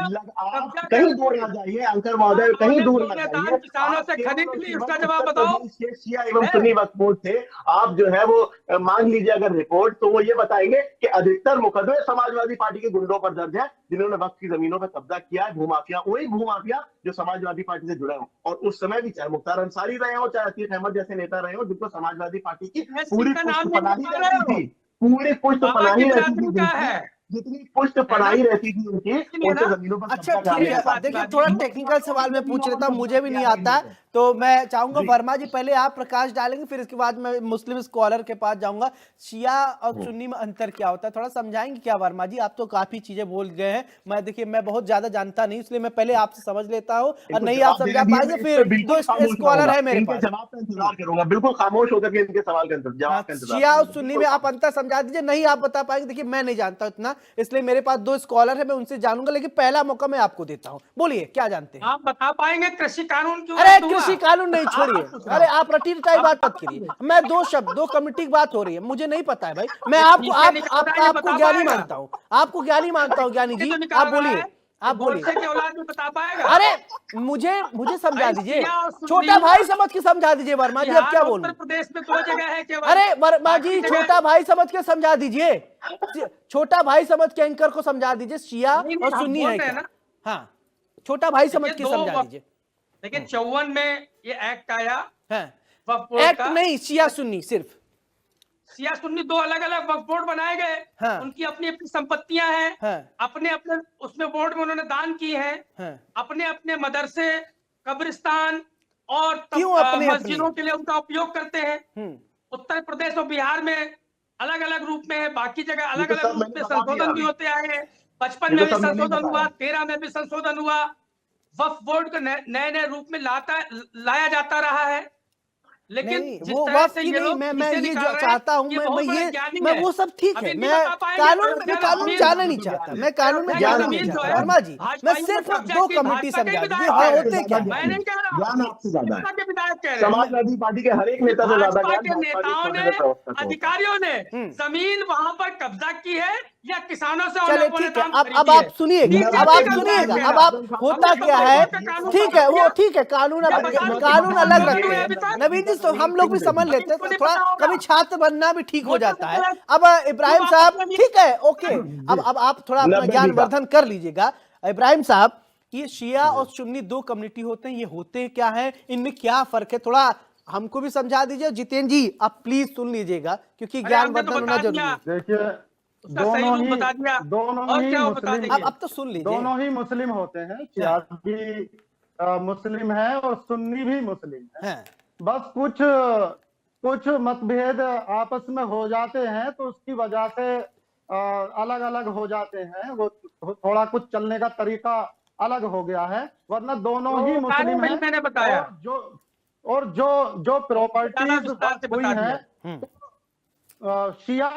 G: कहीं दूर ना जाइए, अंकर महोदय कहीं दूर ना जाइए,
F: किसानों से खरीद ली, उसका जवाब बताओ।
G: शिया एवं सुन्नी वक्फ बोर्ड थे, आप जो है वो मांग लीजिए अगर रिपोर्ट, तो वो ये बताएंगे कि अधिकतर मुकदमे समाजवादी पार्टी के गुंडों पर दर्ज है जिन्होंने वक्फ की जमीनों पर कब्जा किया है, भूमाफिया, वही भूमाफिया जो समाजवादी पार्टी से जुड़े हो, और उस समय भी चाहे मुख्तार अंसारी रहे हो, चाहे अतीक अहमद जैसे नेता रहे हो, जिनको समाजवादी पार्टी की पूरी पनाही रहती थी, पूरी पुष्ट पनाही रहती थी, जितनी पुष्ट पढ़ाई रहती थी उनकी जमीनों पर।
A: अच्छा ठीक है, देखिए थोड़ा टेक्निकल सवाल में पूछ लेता हूँ, मुझे भी नहीं आता, तो मैं चाहूंगा वर्मा जी पहले आप प्रकाश डालेंगे, फिर इसके बाद मैं मुस्लिम स्कॉलर के पास जाऊंगा। शिया और सुन्नी में अंतर क्या होता है, थोड़ा समझाएंगे क्या वर्मा जी? आप तो काफी चीजें बोल गए हैं, मैं देखिए मैं बहुत ज्यादा जानता नहीं, इसलिए मैं पहले आपसे समझ लेता हूँ, और नहीं आप समझा पाएंगे फिर दो स्कॉलर है मेरे पास।
G: जवाब का इंतजार करूंगा, बिल्कुल खामोश होकर के इनके सवाल का जवाब का इंतजार।
A: शिया और सुन्नी में आप अंतर समझा दीजिए, नहीं आप बता पाएंगे, देखिए मैं नहीं जानता इतना, इसलिए मेरे पास दो स्कॉलर है, मैं उनसे जानूंगा, लेकिन पहला मौका मैं आपको देता हूं। बोलिए क्या जानते हैं
F: आप बता पाएंगे कृषि कानून क्यों?
A: अरे कृषि कानून नहीं, छोड़िए, अरे आप रटी रटाई बात मत करिए, मैं दो शब्द, दो कमेटी की बात हो रही है, मुझे नहीं पता है भाई, मैं आपको ज्ञानी मानता हूँ, आपको ज्ञानी मानता हूँ ज्ञानी जी, आप बोलिए, आप बोलिए।
F: बता पाएगा?
A: अरे मुझे समझा दीजिए, छोटा भाई समझ के समझा दीजिए वर्मा जी, अब क्या बोलूं?
F: उत्तर प्रदेश में 2 जगह है केवल।
A: अरे वर्मा जी छोटा भाई समझ के समझा दीजिए, छोटा भाई समझ के एंकर को समझा दीजिए, शिया और सुन्नी है क्या? हाँ, छोटा भाई समझ के समझा दीजिए।
F: लेकिन 54 में ये एक्ट आया है,
A: एक्ट नहीं, शिया सुन्नी सिर्फ,
F: शिया सुन्नी 2 अलग अलग वक्फ बोर्ड बनाए गए। हाँ। उनकी अपनी अपनी संपत्तियां हैं। हाँ। अपने अपने उसमें बोर्ड में उन्होंने दान की है। हाँ। अपने अपने मदरसे, कब्रिस्तान और मस्जिदों के लिए उनका उपयोग करते हैं। उत्तर प्रदेश और बिहार में अलग अलग रूप में है, बाकी जगह अलग अलग रूप में संशोधन भी होते आए हैं। 55 में भी संशोधन हुआ, 13 में भी संशोधन हुआ। वक्फ बोर्ड को नए नए रूप में लाया जाता रहा है, लेकिन
A: वो वक्त की नहीं, मैं ये जो चाहता हूँ, मैं वो सब ठीक है, मैं कानून जानना नहीं चाहता, मैं कानून में जानना नहीं चाहता वर्मा जी, मैं सिर्फ 2 कमेटी समझा दीजिए होते क्या।
F: मैं नहीं कह रहा,
G: ज्ञान आपसे ज्यादा है, समाजवादी पार्टी के हर एक नेता से ज्यादा ज्ञान
F: नेताओं ने, अधिकारियों ने जमीन वहां पर कब्जा की है या किसानों से?
A: चलिए ठीक है, अब आप सुनिएगा, अब आप सुनिएगा, अब आप होता क्या है, ठीक है वो ठीक है, कानून अलग रखते हैं नवीन जी, तो हम लोग भी समझ लेते हैं, तो थोड़ा कभी छात्र बनना भी ठीक हो जाता है। अब इब्राहिम साहब ठीक है, ओके, अब आप थोड़ा अपना ज्ञान वर्धन कर लीजिएगा। इब्राहिम साहब, ये शिया और सुन्नी 2 कम्युनिटी होते हैं, ये होते क्या है, इनमें क्या फर्क है, थोड़ा हमको भी समझा दीजिए। जितेंद्र जी आप प्लीज सुन लीजिएगा, क्योंकि ज्ञान वर्धन होना जरूरी है।
I: देखिए दोनों ही मुस्लिम,
A: अब तो सुन लीजिए,
I: दोनों ही मुस्लिम होते हैं, शिया भी मुस्लिम है और सुन्नी भी मुस्लिम है। बस कुछ मतभेद आपस में हो जाते हैं, तो उसकी वजह से अलग अलग हो जाते हैं, वो थोड़ा कुछ चलने का तरीका अलग हो गया है, वरना दोनों ही मुस्लिम हैं।
F: मैंने बताया
I: और जो प्रॉपर्टीज हुई है, शिया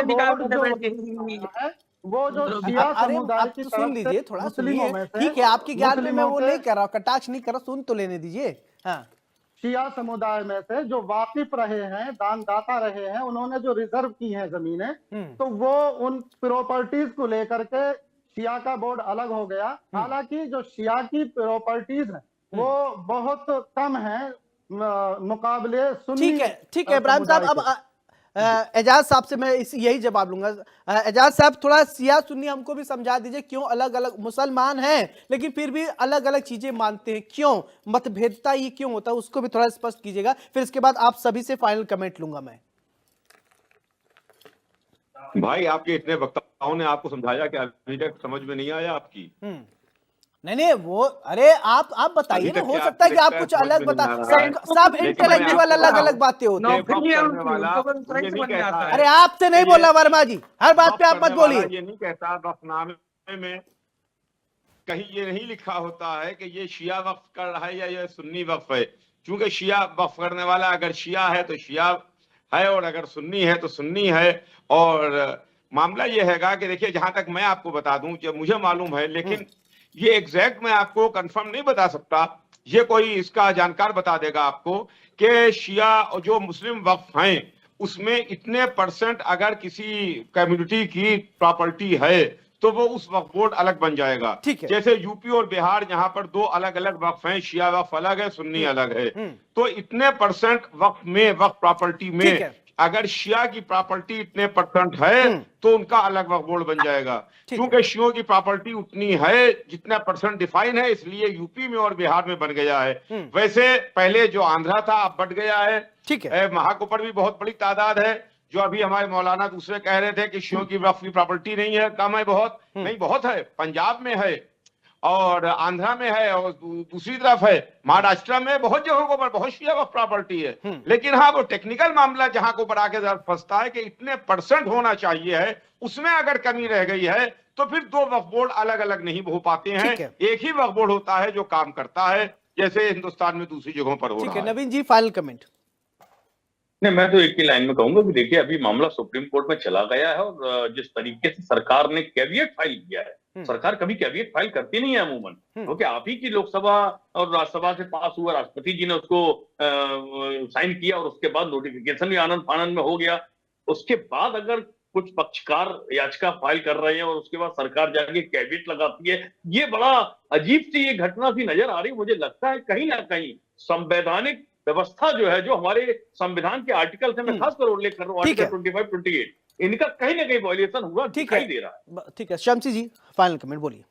I: बोर्ड जो है, वो जो शिया समुदाय की
A: सुन लीजिए, थोड़ा सुनिए, ठीक है, आपकी ज्ञान में मैं वो नहीं कर रहा, कटाक्ष नहीं कर रहा, सुन तो लेने दीजिए। हाँ,
I: शिया समुदाय में से जो वाकिफ रहे हैं, दानदाता रहे हैं, उन्होंने जो रिजर्व की हैं जमीनें, तो वो उन प्रॉपर्टीज को लेकर के शिया का बोर्ड अलग हो गया। हालांकि जो शिया की प्रॉपर्टीज है वो बहुत कम है मुकाबले सुन्नी।
A: ठीक है इब्राहिम साहब, अब एजाज साहब से मैं यही जवाब लूंगा। एजाज साहब थोड़ा शिया सुन्नी हमको भी समझा दीजिए, क्यों अलग अलग, मुसलमान हैं लेकिन फिर भी अलग अलग चीजें मानते हैं, क्यों मतभेदता ये क्यों होता है, उसको भी थोड़ा स्पष्ट कीजिएगा, फिर इसके बाद आप सभी से फाइनल कमेंट लूंगा मैं।
E: भाई आपके इतने वक्ताओं ने आपको समझाया कि अभी तक समझ में नहीं आया आपकी?
A: नहीं वो, अरे आप बताइए ना, हो सकता है कि आप कुछ अलग बता, सब इंटेलेक्चुअल अलग अलग बातें होती हैं। अरे आपसे नहीं बोला वर्मा जी, हर बात पे आप मत बोलिए।
E: ये नहीं कहता, वक्फनामे में कहीं ये नहीं लिखा होता है कि ये शिया वक्फ कर रहा है या ये सुन्नी वक्फ है, क्योंकि शिया वक्फ करने वाला अगर शिया है तो शिया है, और अगर सुन्नी है तो सुन्नी है। और मामला ये हैगा कि देखिए, जहां तक मैं आपको बता दूं, जो मुझे मालूम है, लेकिन ये एग्जैक्ट मैं आपको कंफर्म नहीं बता सकता, ये कोई इसका जानकार बता देगा आपको कि शिया जो मुस्लिम वक्फ हैं उसमें इतने % अगर किसी कम्युनिटी की प्रॉपर्टी है तो वो उस वक्फ बोर्ड अलग बन जाएगा। जैसे यूपी और बिहार, जहां पर 2 अलग अलग वक्फ हैं, शिया वक्फ अलग है, सुन्नी अलग है, तो इतने % वक्फ में, वक्फ प्रॉपर्टी में अगर शिया की प्रॉपर्टी इतने % है तो उनका अलग वक्फ बोर्ड बन जाएगा। क्योंकि शियों की प्रॉपर्टी उतनी है जितना % डिफाइन है, इसलिए यूपी में और बिहार में बन गया है। वैसे पहले जो आंध्रा था अब बढ़ गया है, महाकुपर भी बहुत बड़ी तादाद है, जो अभी हमारे मौलाना दूसरे कह रहे थे कि शियों की वक्फ की प्रॉपर्टी नहीं है, कम है, बहुत नहीं, बहुत है, पंजाब में है, और आंध्रा में है और दूसरी तरफ है महाराष्ट्र में, बहुत जगहों पर बहुत शिया वक्फ प्रॉपर्टी है। लेकिन हाँ, वो टेक्निकल मामला जहां को पर आके जरा फंसता है कि इतने % होना चाहिए है, उसमें अगर कमी रह गई है तो फिर 2 वक्फ बोर्ड अलग अलग नहीं हो पाते हैं। एक ही वक्फ बोर्ड होता है जो काम करता है, जैसे हिंदुस्तान में दूसरी जगहों पर हो रहा है।
A: नवीन जी, फाइनल कमेंट।
H: नहीं, मैं तो एक ही लाइन में कहूंगा कि देखिए अभी मामला सुप्रीम कोर्ट में चला गया है और जिस तरीके से सरकार ने कैविएट फाइल किया है, सरकार कभी कैविएट फाइल करती नहीं है अमूमन, क्योंकि आप ही की लोकसभा और राज्यसभा से पास हुआ, राष्ट्रपति जी ने उसको साइन किया और उसके बाद नोटिफिकेशन भी आनंद फानंद में हो गया। उसके बाद अगर कुछ पक्षकार याचिका फाइल कर रहे हैं और उसके बाद सरकार जाके कैविएट लगाती है, ये बड़ा अजीब सी ये घटना सी नजर आ रही। मुझे लगता है कहीं ना कहीं संवैधानिक व्यवस्था जो है, जो हमारे संविधान के आर्टिकल से मैं खासकर उल्लेख कर रहा हूँ, आर्टिकल 25, 28, इनका कहीं ना कहीं वायलेशन हुआ दिखाई दे रहा है।
A: ठीक है, शम्सी जी फाइनल कमेंट बोलिए।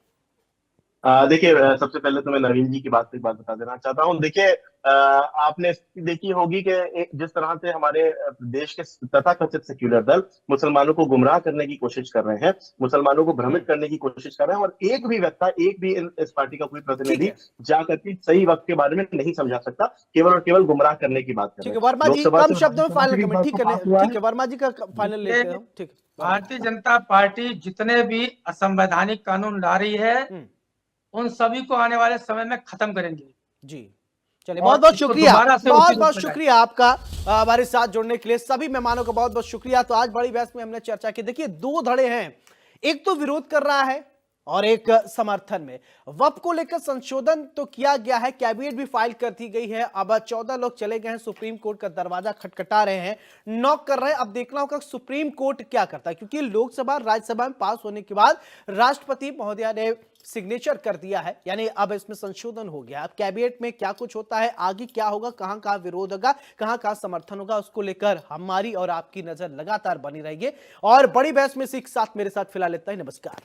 G: देखिए, सबसे पहले तो मैं नवीन जी की बात पे एक बात बता देना चाहता हूँ। देखिए, आपने देखी होगी कि जिस तरह से हमारे देश के तथाकथित सेक्युलर दल मुसलमानों को गुमराह करने की कोशिश कर रहे हैं, मुसलमानों को भ्रमित करने की कोशिश कर रहे हैं, और एक भी व्यक्ति, एक भी इस पार्टी का कोई प्रतिनिधि जाकर के सही वक्त के बारे में नहीं समझा सकता, केवल और केवल गुमराह करने की बात कर रहे हैं।
A: वर्मा जी कम शब्दों में फाइनल कमेंट। ठीक है, वर्मा जी का फाइनल लेते हैं। ठीक है,
F: भारतीय जनता पार्टी जितने भी असंवैधानिक कानून ला रही है, उन सभी को आने वाले समय में खत्म करेंगे।
A: जी, चलिए, बहुत बहुत शुक्रिया, बहुत बहुत शुक्रिया आपका हमारे साथ जुड़ने के लिए। सभी मेहमानों का बहुत बहुत शुक्रिया। तो आज बड़ी बहस में हमने चर्चा की। देखिए, 2 धड़े हैं, एक तो विरोध कर रहा है और एक समर्थन में। वक्फ को लेकर संशोधन तो किया गया है, कैबिनेट भी फाइल कर दी गई है। अब 14 लोग चले गए हैं, सुप्रीम कोर्ट का दरवाजा खटखटा रहे हैं, नॉक कर रहे हैं। अब देखना होगा सुप्रीम कोर्ट क्या करता है, क्योंकि लोकसभा राज्यसभा में पास होने के बाद राष्ट्रपति महोदया ने सिग्नेचर कर दिया है, यानी अब इसमें संशोधन हो गया। अब कैबिनेट में क्या कुछ होता है, आगे क्या होगा, कहां कहां विरोध होगा, कहां कहां समर्थन होगा, उसको लेकर हमारी और आपकी नजर लगातार बनी रहेगी। और बड़ी बहस में से एक साथ मेरे साथ फिलहाल इतना ही। नमस्कार।